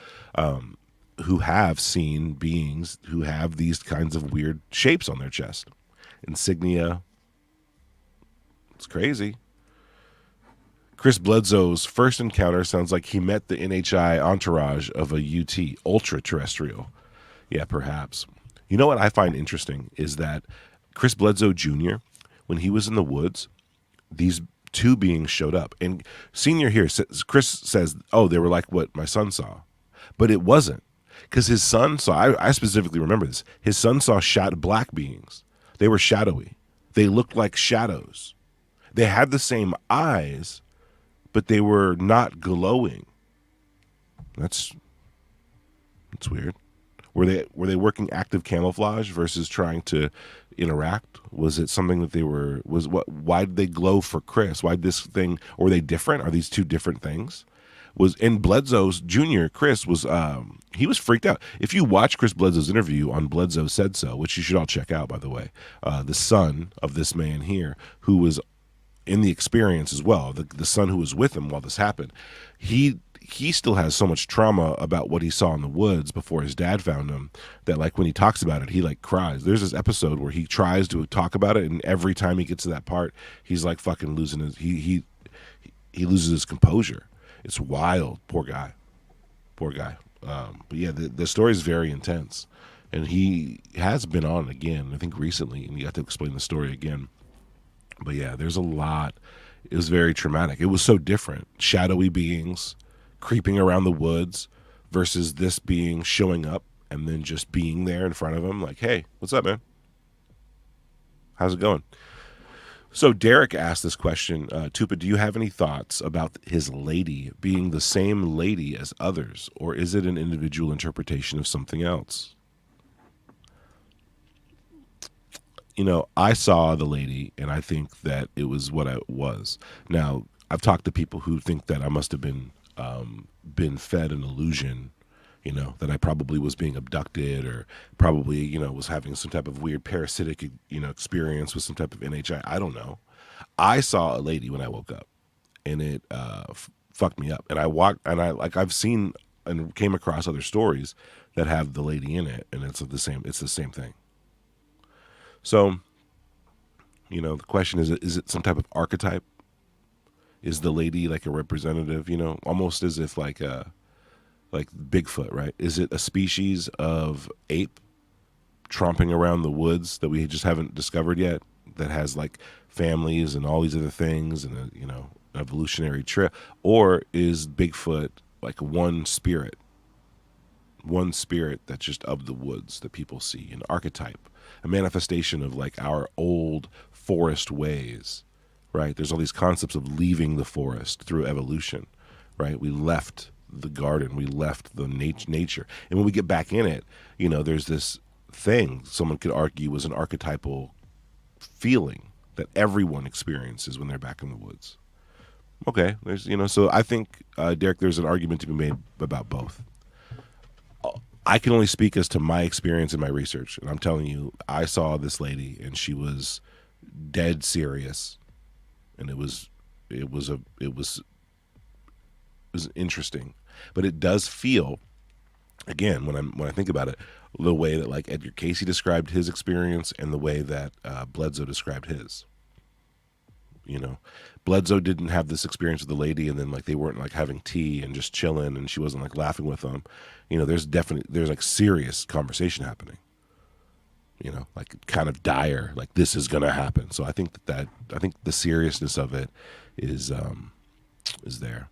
Speaker 1: who have seen beings who have these kinds of weird shapes on their chest, insignia. It's crazy. Chris Bledsoe's first encounter sounds like he met the NHI entourage of a UT, ultra terrestrial. Yeah, perhaps. You know what I find interesting is that Chris Bledsoe Jr., when he was in the woods, these two beings showed up. And Senior here, Chris says, oh, they were like what my son saw. But it wasn't. Because his son saw, I specifically remember this, his son saw black beings. They were shadowy. They looked like shadows. They had the same eyes, but they were not glowing. That's weird. Were they working active camouflage versus trying to interact? Was it something that why did they glow for Chris? Why this thing, or were they different? Are these two different things? Was in Bledsoe's Junior, Chris was he was freaked out. If you watch Chris Bledsoe's interview on Bledsoe Said So, which you should all check out, by the way, the son of this man here, who was in the experience as well, the son who was with him while this happened, he still has so much trauma about what he saw in the woods before his dad found him, that like when he talks about it, he like cries. There's this episode where he tries to talk about it, and every time he gets to that part, he's like fucking losing his he loses his composure. It's wild. Poor guy. But yeah, the story is very intense, and he has been on again, I think recently, and you got to explain the story again. But yeah, there's a lot. It was very traumatic. It was so different. Shadowy beings creeping around the woods versus this being showing up and then just being there in front of him like, hey, what's up, man? How's it going? So Derek asked this question, Tupa, do you have any thoughts about his lady being the same lady as others, or is it an individual interpretation of something else? I saw the lady, and I think that it was what I was. Now, I've talked to people who think that I must have been fed an illusion, that I probably was being abducted, or probably, was having some type of weird parasitic, experience with some type of NHI. I don't know. I saw a lady when I woke up, and it fucked me up. And I walked, and I've seen and came across other stories that have the lady in it, and it's the same. It's the same thing. So, the question is it some type of archetype? Is the lady like a representative? Almost as if like Bigfoot, right? Is it a species of ape tromping around the woods that we just haven't discovered yet, that has like families and all these other things, and an evolutionary trip? Or is Bigfoot like one spirit that's just of the woods that people see, an archetype, a manifestation of like our old forest ways, right? There's all these concepts of leaving the forest through evolution, right? We left the garden, we left the nature, and when we get back in it, there's this thing someone could argue was an archetypal feeling that everyone experiences when they're back in the woods. Okay, there's so I think, Derek, there's an argument to be made about both. I can only speak as to my experience and my research, and I'm telling you, I saw this lady, and she was dead serious, and it was interesting, but it does feel, again, when I think about it, the way that like Edgar Casey described his experience, and the way that Bledsoe described his. Bledsoe didn't have this experience with the lady, and then like they weren't like having tea and just chilling, and she wasn't like laughing with them. There's like serious conversation happening. Like kind of dire, like this is gonna happen. So I think I think the seriousness of it is there.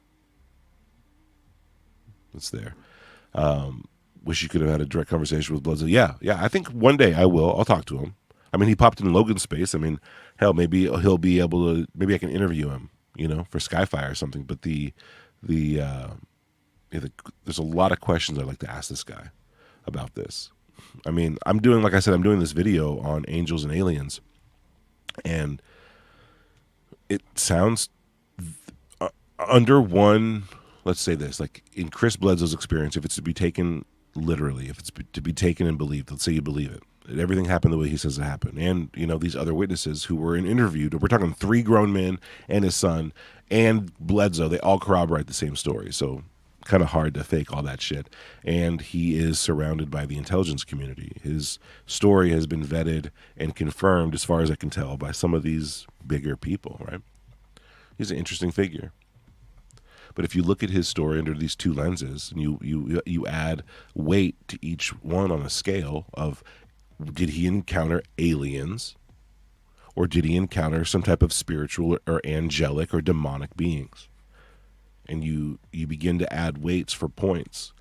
Speaker 1: It's there. Wish you could have had a direct conversation with Bledsoe. Yeah. I think one day I will. I'll talk to him. I mean, he popped in Logan's space. I mean, hell, maybe he'll be able to. Maybe I can interview him, for Skyfire or something. But there's a lot of questions I'd like to ask this guy about this. I mean, I'm doing this video on angels and aliens, and it sounds under one. Let's say this, like in Chris Bledsoe's experience, if it's to be taken literally, if it's to be taken and believed, let's say you believe it. Everything happened the way he says it happened. And, these other witnesses who were interviewed, we're talking 3 grown men and his son and Bledsoe, they all corroborate the same story. So kind of hard to fake all that shit. And he is surrounded by the intelligence community. His story has been vetted and confirmed, as far as I can tell, by some of these bigger people, right? He's an interesting figure. But if you look at his story under these 2 lenses, and you add weight to each one on a scale of, did he encounter aliens, or did he encounter some type of spiritual or angelic or demonic beings? And you begin to add weights for points.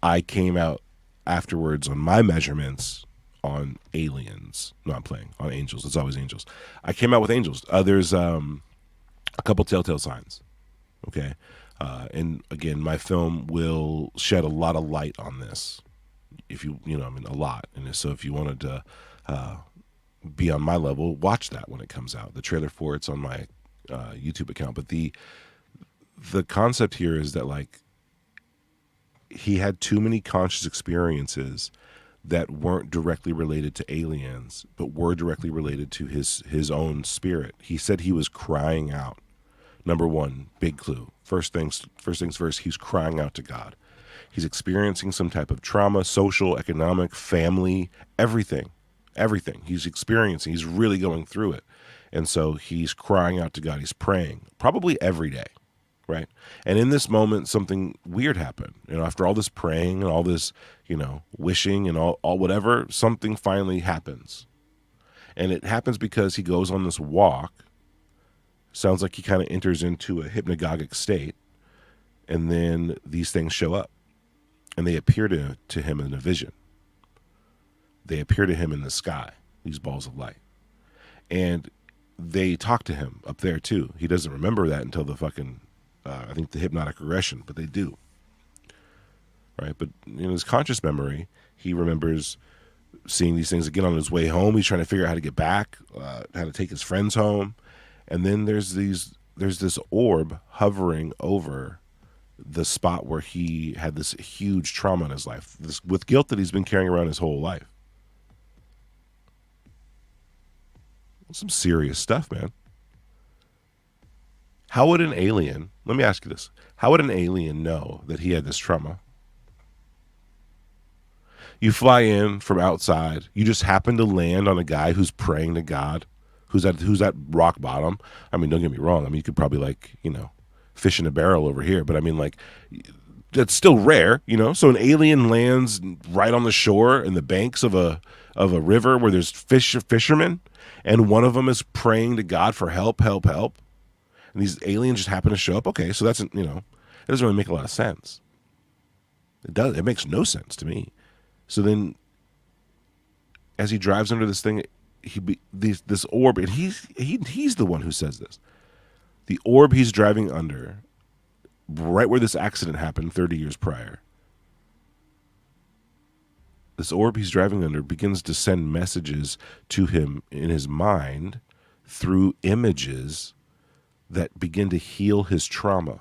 Speaker 1: I came out afterwards on my measurements on aliens. No, I'm playing on angels. It's always angels. I came out with angels. There's a couple telltale signs. Okay. And again, my film will shed a lot of light on this. If a lot. And so if you wanted to be on my level, watch that when it comes out. The trailer for it's on my YouTube account. But the concept here is that like he had too many conscious experiences that weren't directly related to aliens, but were directly related to his own spirit. He said he was crying out. Number one, big clue. First things first, he's crying out to God. He's experiencing some type of trauma, social, economic, family, everything. He's experiencing. He's really going through it. And so he's crying out to God. He's praying, probably every day, right? And in this moment, something weird happened. After all this praying and all this, wishing and all whatever, something finally happens. And it happens because he goes on this walk. Sounds like he kind of enters into a hypnagogic state, and then these things show up, and they appear to him in a vision. They appear to him in the sky, these balls of light. And they talk to him up there too. He doesn't remember that until the fucking, I think the hypnotic regression, but they do. Right? But in his conscious memory, he remembers seeing these things again on his way home. He's trying to figure out how to get back, how to take his friends home. And then there's this orb hovering over the spot where he had this huge trauma in his life, this, with guilt that he's been carrying around his whole life. Some serious stuff, man. How would an alien, let me ask you this, how would an alien know that he had this trauma? You fly in from outside, you just happen to land on a guy who's praying to God, who's at rock bottom. I mean, don't get me wrong. I mean, you could probably, like, you know, fish in a barrel over here, but I mean, like, that's still rare, you know? So an alien lands right on the shore in the banks of a river where there's fishermen, and one of them is praying to God for help, help, help. And these aliens just happen to show up. Okay, so that's, you know, it doesn't really make a lot of sense. It makes no sense to me. So then, as he drives under this thing, this orb, and he's the one who says this. The orb he's driving under, right where this accident happened 30 years prior, this orb he's driving under begins to send messages to him in his mind through images that begin to heal his trauma.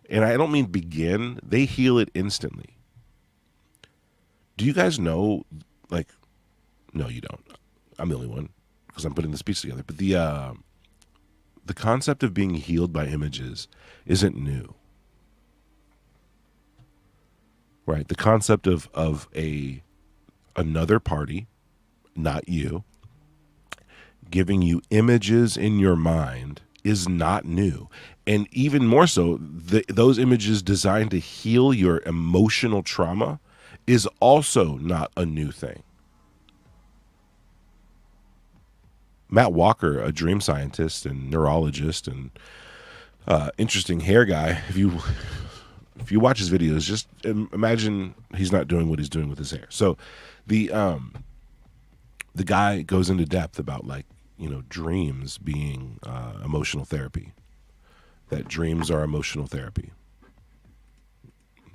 Speaker 1: And I don't mean begin, they heal it instantly. Do you guys know, like, no, you don't. I'm the only one because I'm putting this piece together. But the concept of being healed by images isn't new, right? The concept of another party, not you, giving you images in your mind is not new. And even more so, those images designed to heal your emotional trauma is also not a new thing. Matt Walker, a dream scientist and neurologist and interesting hair guy, if you watch his videos, just imagine he's not doing what he's doing with his hair. So the guy goes into depth about, like, you know, dreams being emotional therapy, that dreams are emotional therapy.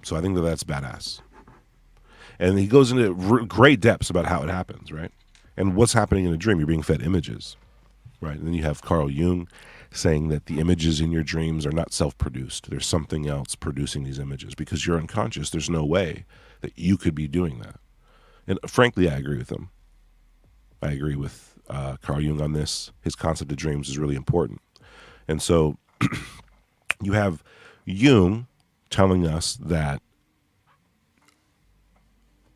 Speaker 1: So I think that's badass. And he goes into great depths about how it happens, right? And what's happening in a dream. You're being fed images, right? And then you have Carl Jung saying that the images in your dreams are not self-produced. There's something else producing these images because you're unconscious. There's no way that you could be doing that. And frankly, I agree with him. I agree with Carl Jung on this. His concept of dreams is really important. And so you have Jung telling us that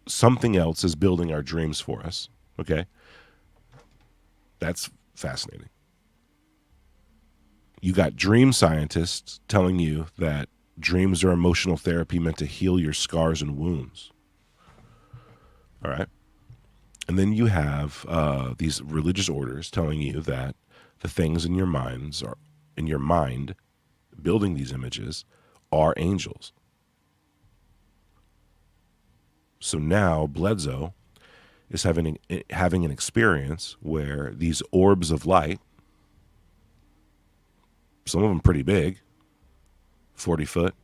Speaker 1: something else is building our dreams for us. Okay? That's fascinating. You got dream scientists telling you that dreams are emotional therapy meant to heal your scars and wounds. All right? And then you have these religious orders telling you that the things in your mind building these images are angels. So now Bledsoe is having an experience where these orbs of light, some of them pretty big, 40 foot,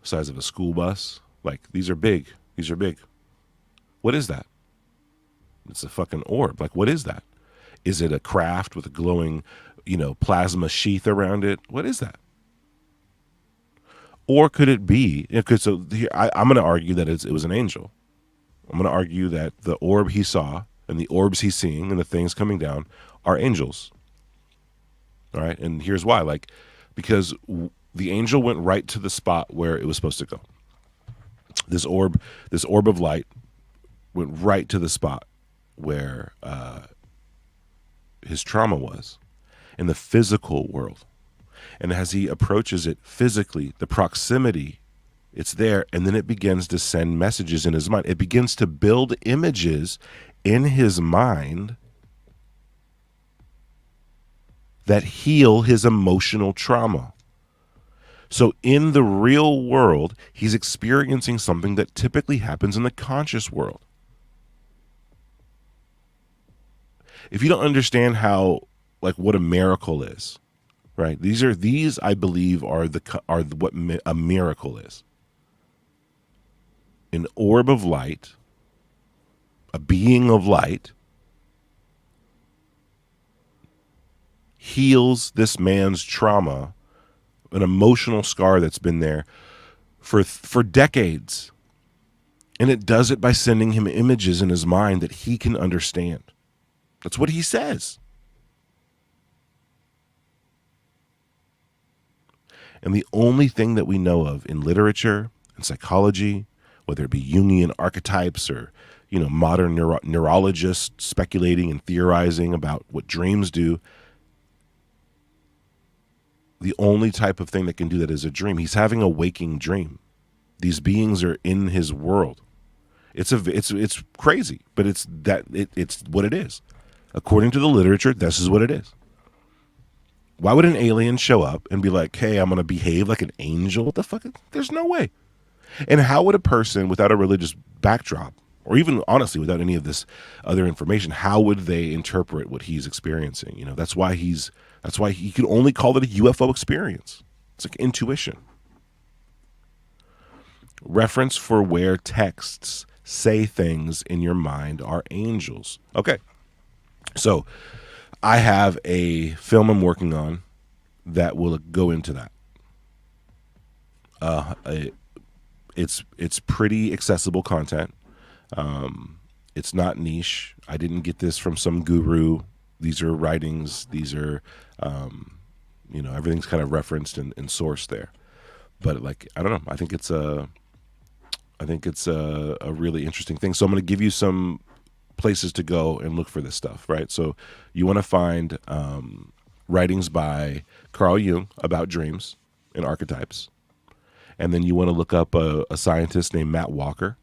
Speaker 1: size of a school bus. Like, these are big. These are big. What is that? It's a fucking orb. Like, what is that? Is it a craft with a glowing, you know, plasma sheath around it? What is that? Or could it be? So here, I'm going to argue that it was an angel. I'm going to argue that the orb he saw and the orbs he's seeing and the things coming down are angels. All right, and here's why. Like, because the angel went right to the spot where it was supposed to go. This orb of light went right to the spot where his trauma was in the physical world. And as he approaches it physically, the proximity, it's there, and then it begins to send messages in his mind. It begins to build images in his mind that heal his emotional trauma. So in the real world, he's experiencing something that typically happens in the conscious world. If you don't understand how, like, what a miracle is, right? These I believe are what a miracle is. An orb of light a being of light, heals this man's trauma, an emotional scar that's been there for decades. And it does it by sending him images in his mind that he can understand. That's what he says. And the only thing that we know of in literature and psychology, whether it be Jungian archetypes or, modern neurologists speculating and theorizing about what dreams do, the only type of thing that can do that is a dream. He's having a waking dream. These beings are in his world. It's crazy, but it's what it is. According to the literature, this is what it is. Why would an alien show up and be like, hey, I'm going to behave like an angel? What the fuck? There's no way. And how would a person without a religious backdrop, or even honestly without any of this other information, how would they interpret what he's experiencing? That's why he could only call it a UFO experience. It's like intuition. Reference for where texts say things in your mind are angels. Okay. So I have a film I'm working on that will go into that. It's pretty accessible content. It's not niche. I didn't get this from some guru. These are writings. These are, everything's kind of referenced and sourced there. But I don't know. I think it's a really interesting thing. So I'm going to give you some places to go and look for this stuff, right? So you want to find writings by Carl Jung about dreams and archetypes. And then you want to look up a scientist named Matt Walker.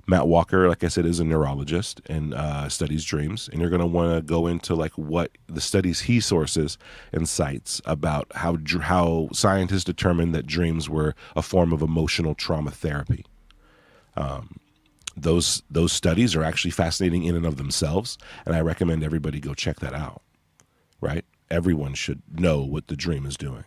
Speaker 1: Matt Walker, like I said, is a neurologist and studies dreams. And you're going to want to go into what the studies he sources and cites about how scientists determined that dreams were a form of emotional trauma therapy. Those studies are actually fascinating in and of themselves, and I recommend everybody go check that out, right? Everyone should know what the dream is doing.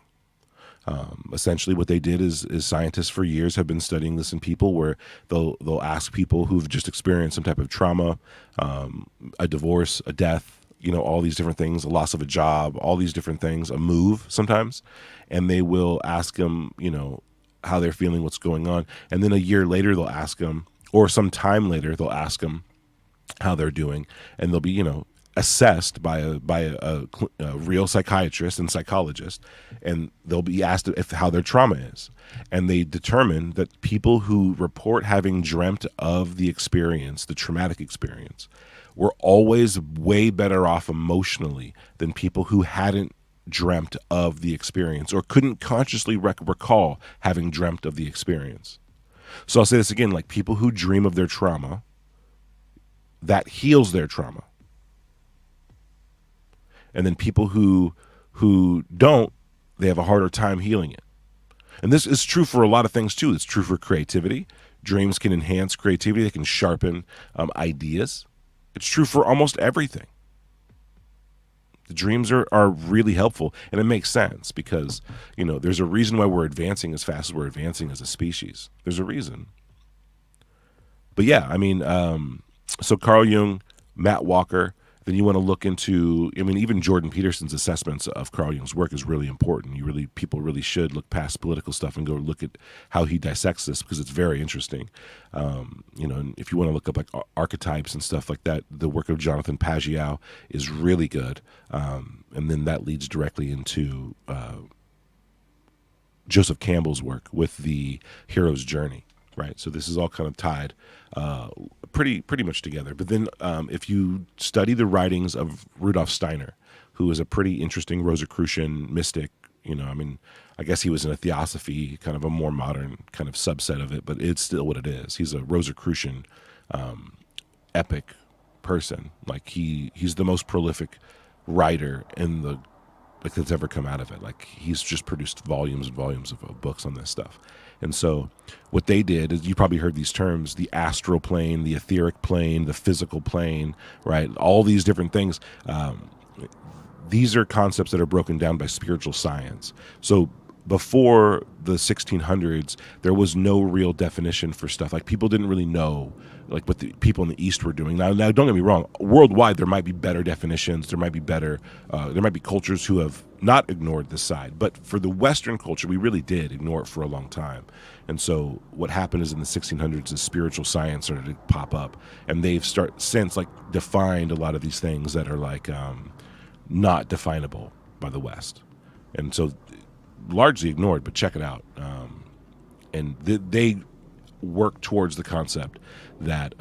Speaker 1: Essentially what they did is scientists for years have been studying this in people, where they'll ask people who've just experienced some type of trauma, a divorce, a death, all these different things, a loss of a job, all these different things, a move sometimes, and they will ask them, how they're feeling, what's going on. And then a year later, they'll ask them, or some time later, they'll ask them how they're doing. And they'll be, assessed by a real psychiatrist and psychologist. And they'll be asked how their trauma is. And they determine that people who report having dreamt of the experience, the traumatic experience, were always way better off emotionally than people who hadn't dreamt of the experience or couldn't consciously recall having dreamt of the experience. So I'll say this again, people who dream of their trauma, that heals their trauma. And then people who don't, they have a harder time healing it. And this is true for a lot of things too. It's true for creativity. Dreams can enhance creativity. They can sharpen ideas. It's true for almost everything. The dreams are really helpful, and it makes sense because, there's a reason why we're advancing as fast as we're advancing as a species. There's a reason. But yeah, so Carl Jung, Matt Walker, then you want to look into, even Jordan Peterson's assessments of Carl Jung's work is really important. People really should look past political stuff and go look at how he dissects this, because it's very interesting. And if you want to look up archetypes and stuff like that, the work of Jonathan Pageau is really good. And then that leads directly into Joseph Campbell's work with the hero's journey. Right, so this is all kind of tied pretty much together. But then if you study the writings of Rudolf Steiner, who is a pretty interesting Rosicrucian mystic, I guess he was in a theosophy, kind of a more modern kind of subset of it, but it's still what it is. He's a Rosicrucian epic person. He's the most prolific writer in the that's ever come out of it. He's just produced volumes and volumes of books on this stuff. And so what they did is, you probably heard these terms, the astral plane, the etheric plane, the physical plane, right? All these different things. These are concepts that are broken down by spiritual science. So before the 1600s, there was no real definition for stuff. Like, people didn't really know like what the people in the East were doing. Now don't get me wrong. Worldwide, there might be better definitions. There might be cultures who have not ignored this side. But for the Western culture, we really did ignore it for a long time. And so what happened is in the 1600s, the spiritual science started to pop up, and they've since like defined a lot of these things that are like not definable by the West, and so largely ignored. But check it out, and they work towards the concept that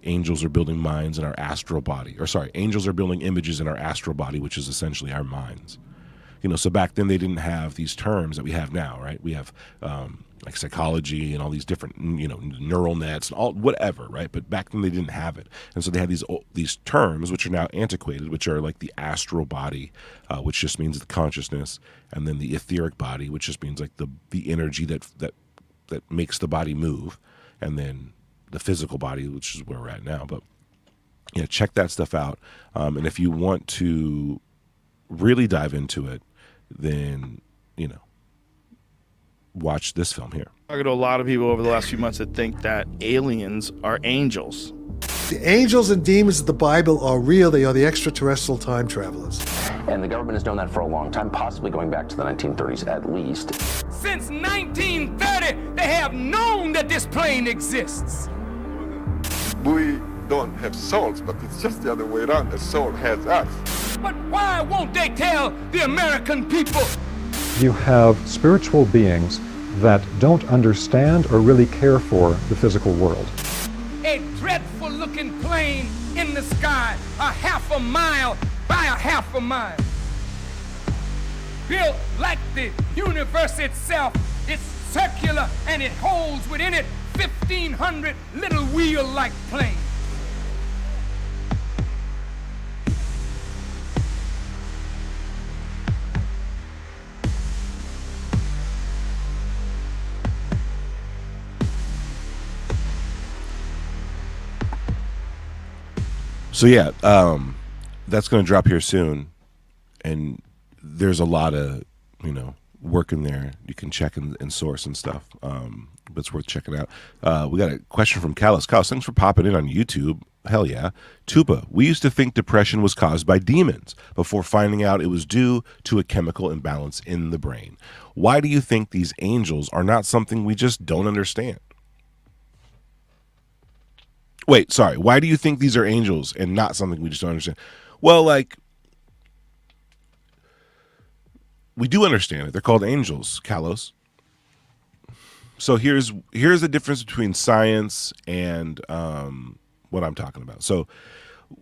Speaker 1: angels are building minds in our astral body, angels are building images in our astral body, which is essentially our minds. So back then they didn't have these terms that we have now, right? We have like psychology and all these different, neural nets and all whatever, right? But back then they didn't have it, and so they had these terms which are now antiquated, which are like the astral body, which just means the consciousness, and then the etheric body, which just means like the energy that makes the body move, and then the physical body, which is where we're at now. But yeah, check that stuff out, and if you want to really dive into it, then watch this film here.
Speaker 3: Talking to a lot of people over the last few months that think that aliens are angels.
Speaker 4: The angels and demons of the Bible are real. They are the extraterrestrial time travelers.
Speaker 5: And the government has known that for a long time, possibly going back to the 1930s at least.
Speaker 6: Since 1930, they have known that this plane exists.
Speaker 7: We don't have souls, but it's just the other way around. A soul has us.
Speaker 6: But why won't they tell the American people?
Speaker 8: You have spiritual beings that don't understand or really care for the physical world.
Speaker 6: A dreadful looking plane in the sky, a half a mile by a half a mile. Built like the universe itself. It's circular and it holds within it 1,500 little wheel-like planes.
Speaker 1: So yeah, that's going to drop here soon, and there's a lot of work in there. You can check and source and stuff, but it's worth checking out. We got a question from Callus. Callus, thanks for popping in on YouTube. Hell yeah. Tupa, we used to think depression was caused by demons before finding out it was due to a chemical imbalance in the brain. Why do you think these angels are not something we just don't understand? Wait, sorry. Why do you think these are angels and not something we just don't understand? Well, like, we do understand it. They're called angels, Kalos. So here's the difference between science and what I'm talking about. So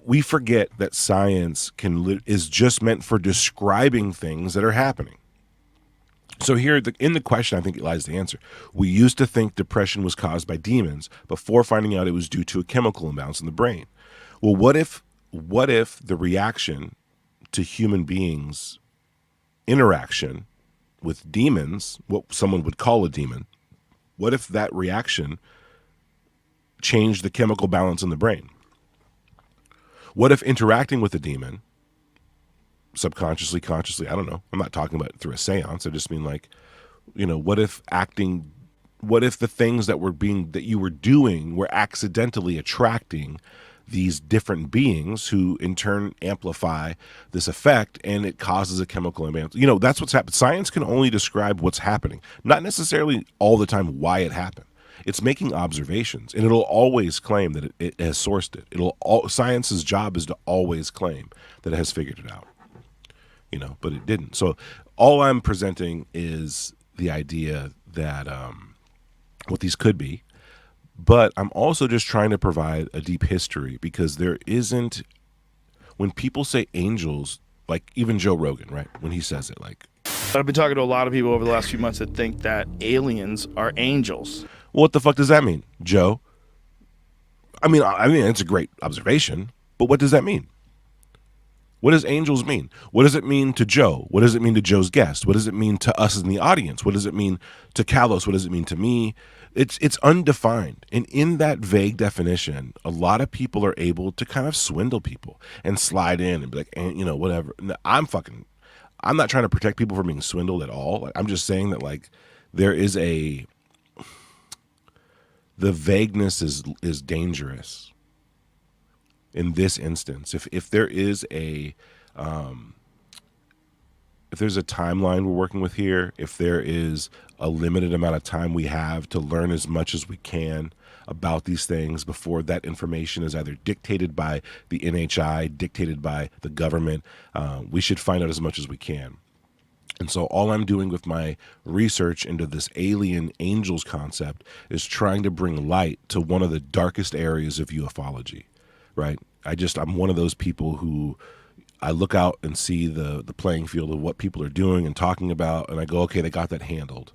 Speaker 1: we forget that science is just meant for describing things that are happening. So here, in the question, I think it lies the answer. We used to think depression was caused by demons before finding out it was due to a chemical imbalance in the brain. Well, what if the reaction to human beings' interaction with demons, what someone would call a demon, what if that reaction changed the chemical balance in the brain? What if interacting with a demon, subconsciously, consciously, I don't know, I'm not talking about through a seance, I just mean like, what if the things that you were doing were accidentally attracting these different beings who in turn amplify this effect, and it causes a chemical imbalance? That's what's happened. Science can only describe what's happening, not necessarily all the time why it happened. It's making observations, and it'll always claim that it has sourced it. Science's job is to always claim that it has figured it out. But it didn't. So all I'm presenting is the idea that what these could be, but I'm also just trying to provide a deep history, because there isn't, when people say angels, like even Joe Rogan, right? When he says it, like,
Speaker 3: I've been talking to a lot of people over the last few months that think that aliens are angels.
Speaker 1: Well, what the fuck does that mean, Joe? I mean, it's a great observation, but what does that mean? What does angels mean? What does it mean to Joe? What does it mean to Joe's guest? What does it mean to us in the audience? What does it mean to Kalos? What does it mean to me? It's undefined. And in that vague definition, a lot of people are able to kind of swindle people and slide in and be like, whatever. I'm not trying to protect people from being swindled at all. Like, I'm just saying that like there is the vagueness is dangerous in this instance. If there is if there's a timeline we're working with here, if there is a limited amount of time we have to learn as much as we can about these things before that information is either dictated by the NHI, dictated by the government, we should find out as much as we can. And so all I'm doing with my research into this alien angels concept is trying to bring light to one of the darkest areas of ufology, right? I'm one of those people who I look out and see the playing field of what people are doing and talking about, and I go, okay, they got that handled.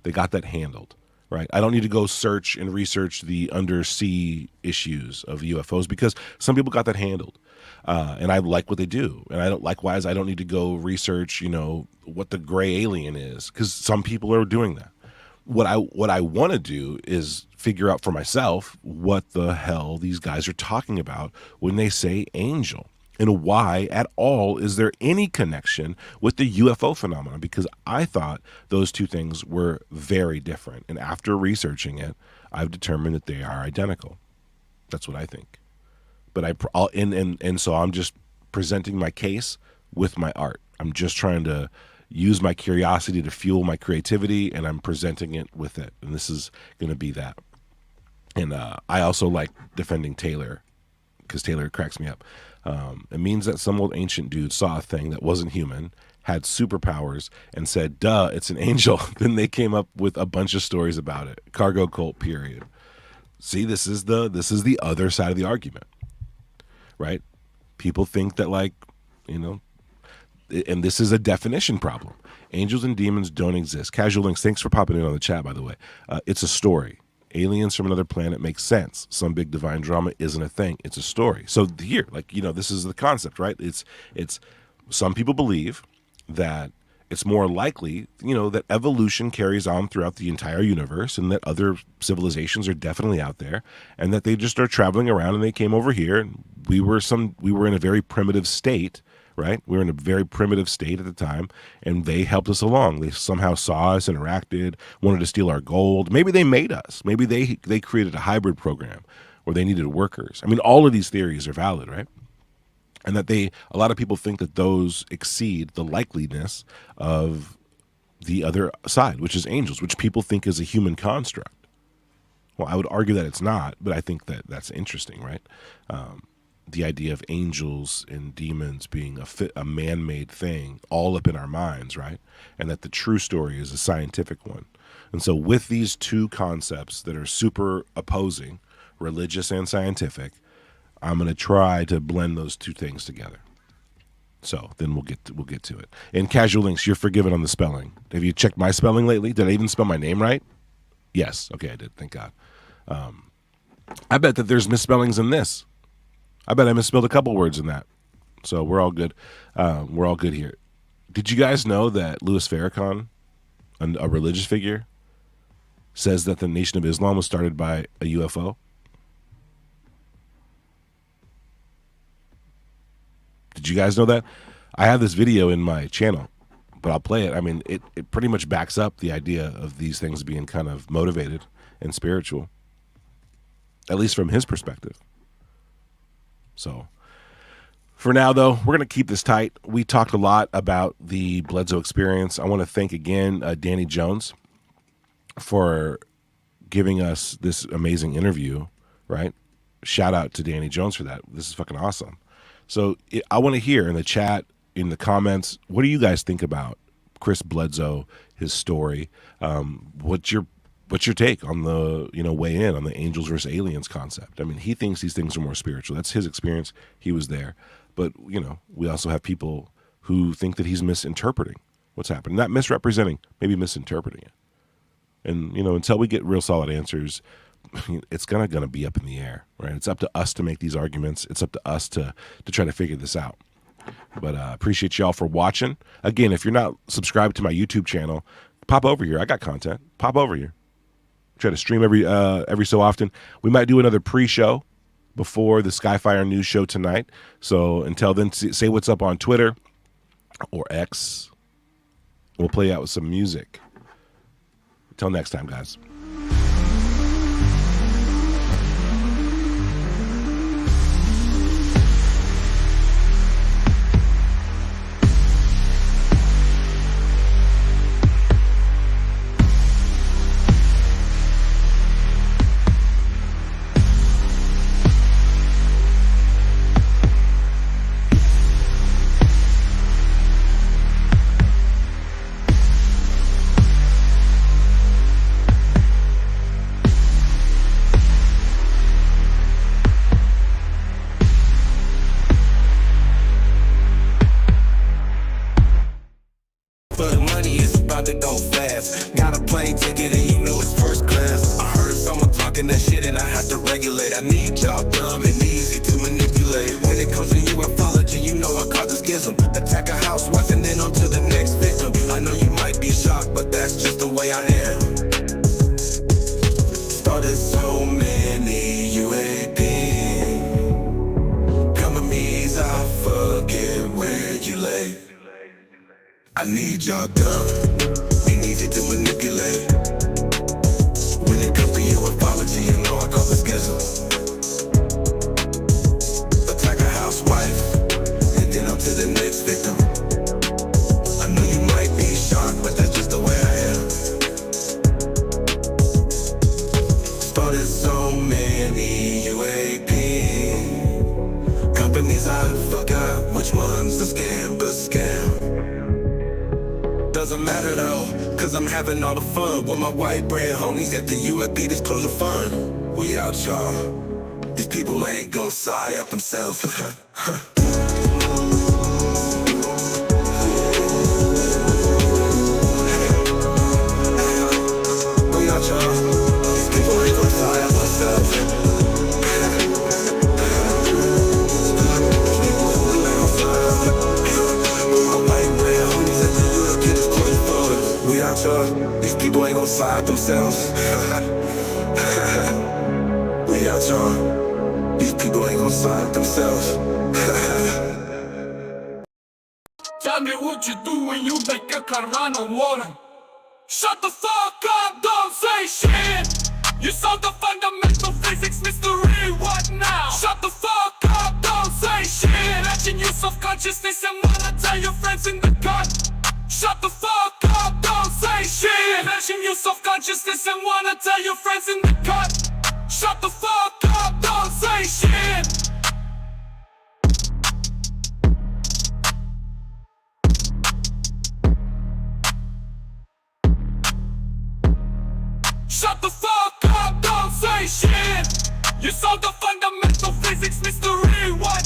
Speaker 1: They got that handled, right? I don't need to go search and research the undersea issues of UFOs because some people got that handled. And I like what they do. And I don't need to go research, what the gray alien is, because some people are doing that. What I want to do is figure out for myself what the hell these guys are talking about when they say angel. And why at all is there any connection with the UFO phenomenon? Because I thought those two things were very different. And after researching it, I've determined that they are identical. That's what I think. But so I'm just presenting my case with my art. I'm just trying to use my curiosity to fuel my creativity, and I'm presenting it with it. And this is going to be that. And I also like defending Taylor because Taylor cracks me up. It means that some old ancient dude saw a thing that wasn't human, had superpowers, and said, duh, it's an angel. Then they came up with a bunch of stories about it. Cargo cult, period. See, this is the other side of the argument, right? People think that and this is a definition problem. Angels and demons don't exist. Casual Links, thanks for popping in on the chat, by the way. It's a story. Aliens from another planet makes sense. Some big divine drama isn't a thing. It's a story. So here, this is the concept, right? It's some people believe that it's more likely, that evolution carries on throughout the entire universe and that other civilizations are definitely out there and that they just are traveling around and they came over here and we were in a very primitive state, right? We were in a very primitive state at the time, and they helped us along. They somehow saw us, interacted, wanted to steal our gold. Maybe they made us. Maybe they created a hybrid program where they needed workers. I mean, all of these theories are valid, right? And that a lot of people think that those exceed the likeliness of the other side, which is angels, which people think is a human construct. Well, I would argue that it's not, but I think that that's interesting, right? The idea of angels and demons being a man-made thing all up in our minds, right? And that the true story is a scientific one. And so with these two concepts that are super opposing, religious and scientific, I'm going to try to blend those two things together. So then we'll get to it. And Casual Links, you're forgiven on the spelling. Have you checked my spelling lately? Did I even spell my name right? Yes. Okay, I did. Thank God. I bet that there's misspellings in this. I bet I misspelled a couple words in that. So we're all good. We're all good here. Did you guys know that Louis Farrakhan, a religious figure, says that the Nation of Islam was started by a UFO? Did you guys know that? I have this video in my channel, but I'll play it. I mean, it pretty much backs up the idea of these things being kind of motivated and spiritual, at least from his perspective. So for now, though, we're going to keep this tight. We talked a lot about the Bledsoe experience. I want to thank again Danny Jones for giving us this amazing interview, right? Shout out to Danny Jones for that. This is fucking awesome. So I want to hear in the chat, in the comments, what do you guys think about Chris Bledsoe, his story? What's your take on the, weigh in on the angels versus aliens concept? I mean, he thinks these things are more spiritual. That's his experience. He was there. But, we also have people who think that he's misinterpreting what's happening. Not misrepresenting, maybe misinterpreting it. And, until we get real solid answers, it's gonna be up in the air, right? It's up to us to make these arguments. It's up to us to try to figure this out. But appreciate y'all for watching. Again, if you're not subscribed to my YouTube channel, pop over here. I got content. Pop over here. Try to stream every so often. We might do another pre-show before the Skyfire News show tonight. So until then, say what's up on Twitter or X, We'll play out with some music. Until next time, guys.
Speaker 9: But money is about to go fast. Got a plane ticket and you know it's first class. I heard someone talking that shit and I have to regulate. I need y'all dumb and easy to manipulate. When it comes to ufology, you know I caught the schism. Attack a housewife and then on to the next victim. I know you might be shocked, but that's just the way I am. Started so many UAP companies, I forget where you lay. I need y'all dumb and easy to manipulate. When it comes to ufology, you know I call the schism. Attack a housewife and then up to the next victim. I know you might be shocked, but that's just the way I am. Started so many UAP companies, I forgot which one's the scam, but scam. Doesn't matter though, cause I'm having all the fun with my white bread homies at the UFB Disclosure Fund. We out, y'all. These people ain't gon' sigh up themselves. We out, y'all. These people ain't gon' sigh up themselves. We out, y'all. These people ain't gon' side themselves. We out, y'all. These people ain't gon' side themselves.
Speaker 6: Tell me what you do when you make a car run on water. Shut the fuck up, don't say shit. You solved the fundamental physics mystery, what now? Shut the fuck up, don't say shit. Etching your self-consciousness and wanna tell your friends in the cut. Shut the fuck up, don't say shit. Etching your self-consciousness and wanna tell your friends in the cut. Shut the fuck up, don't say shit. Shut the fuck up, don't say shit. You solved the fundamental physics mystery, what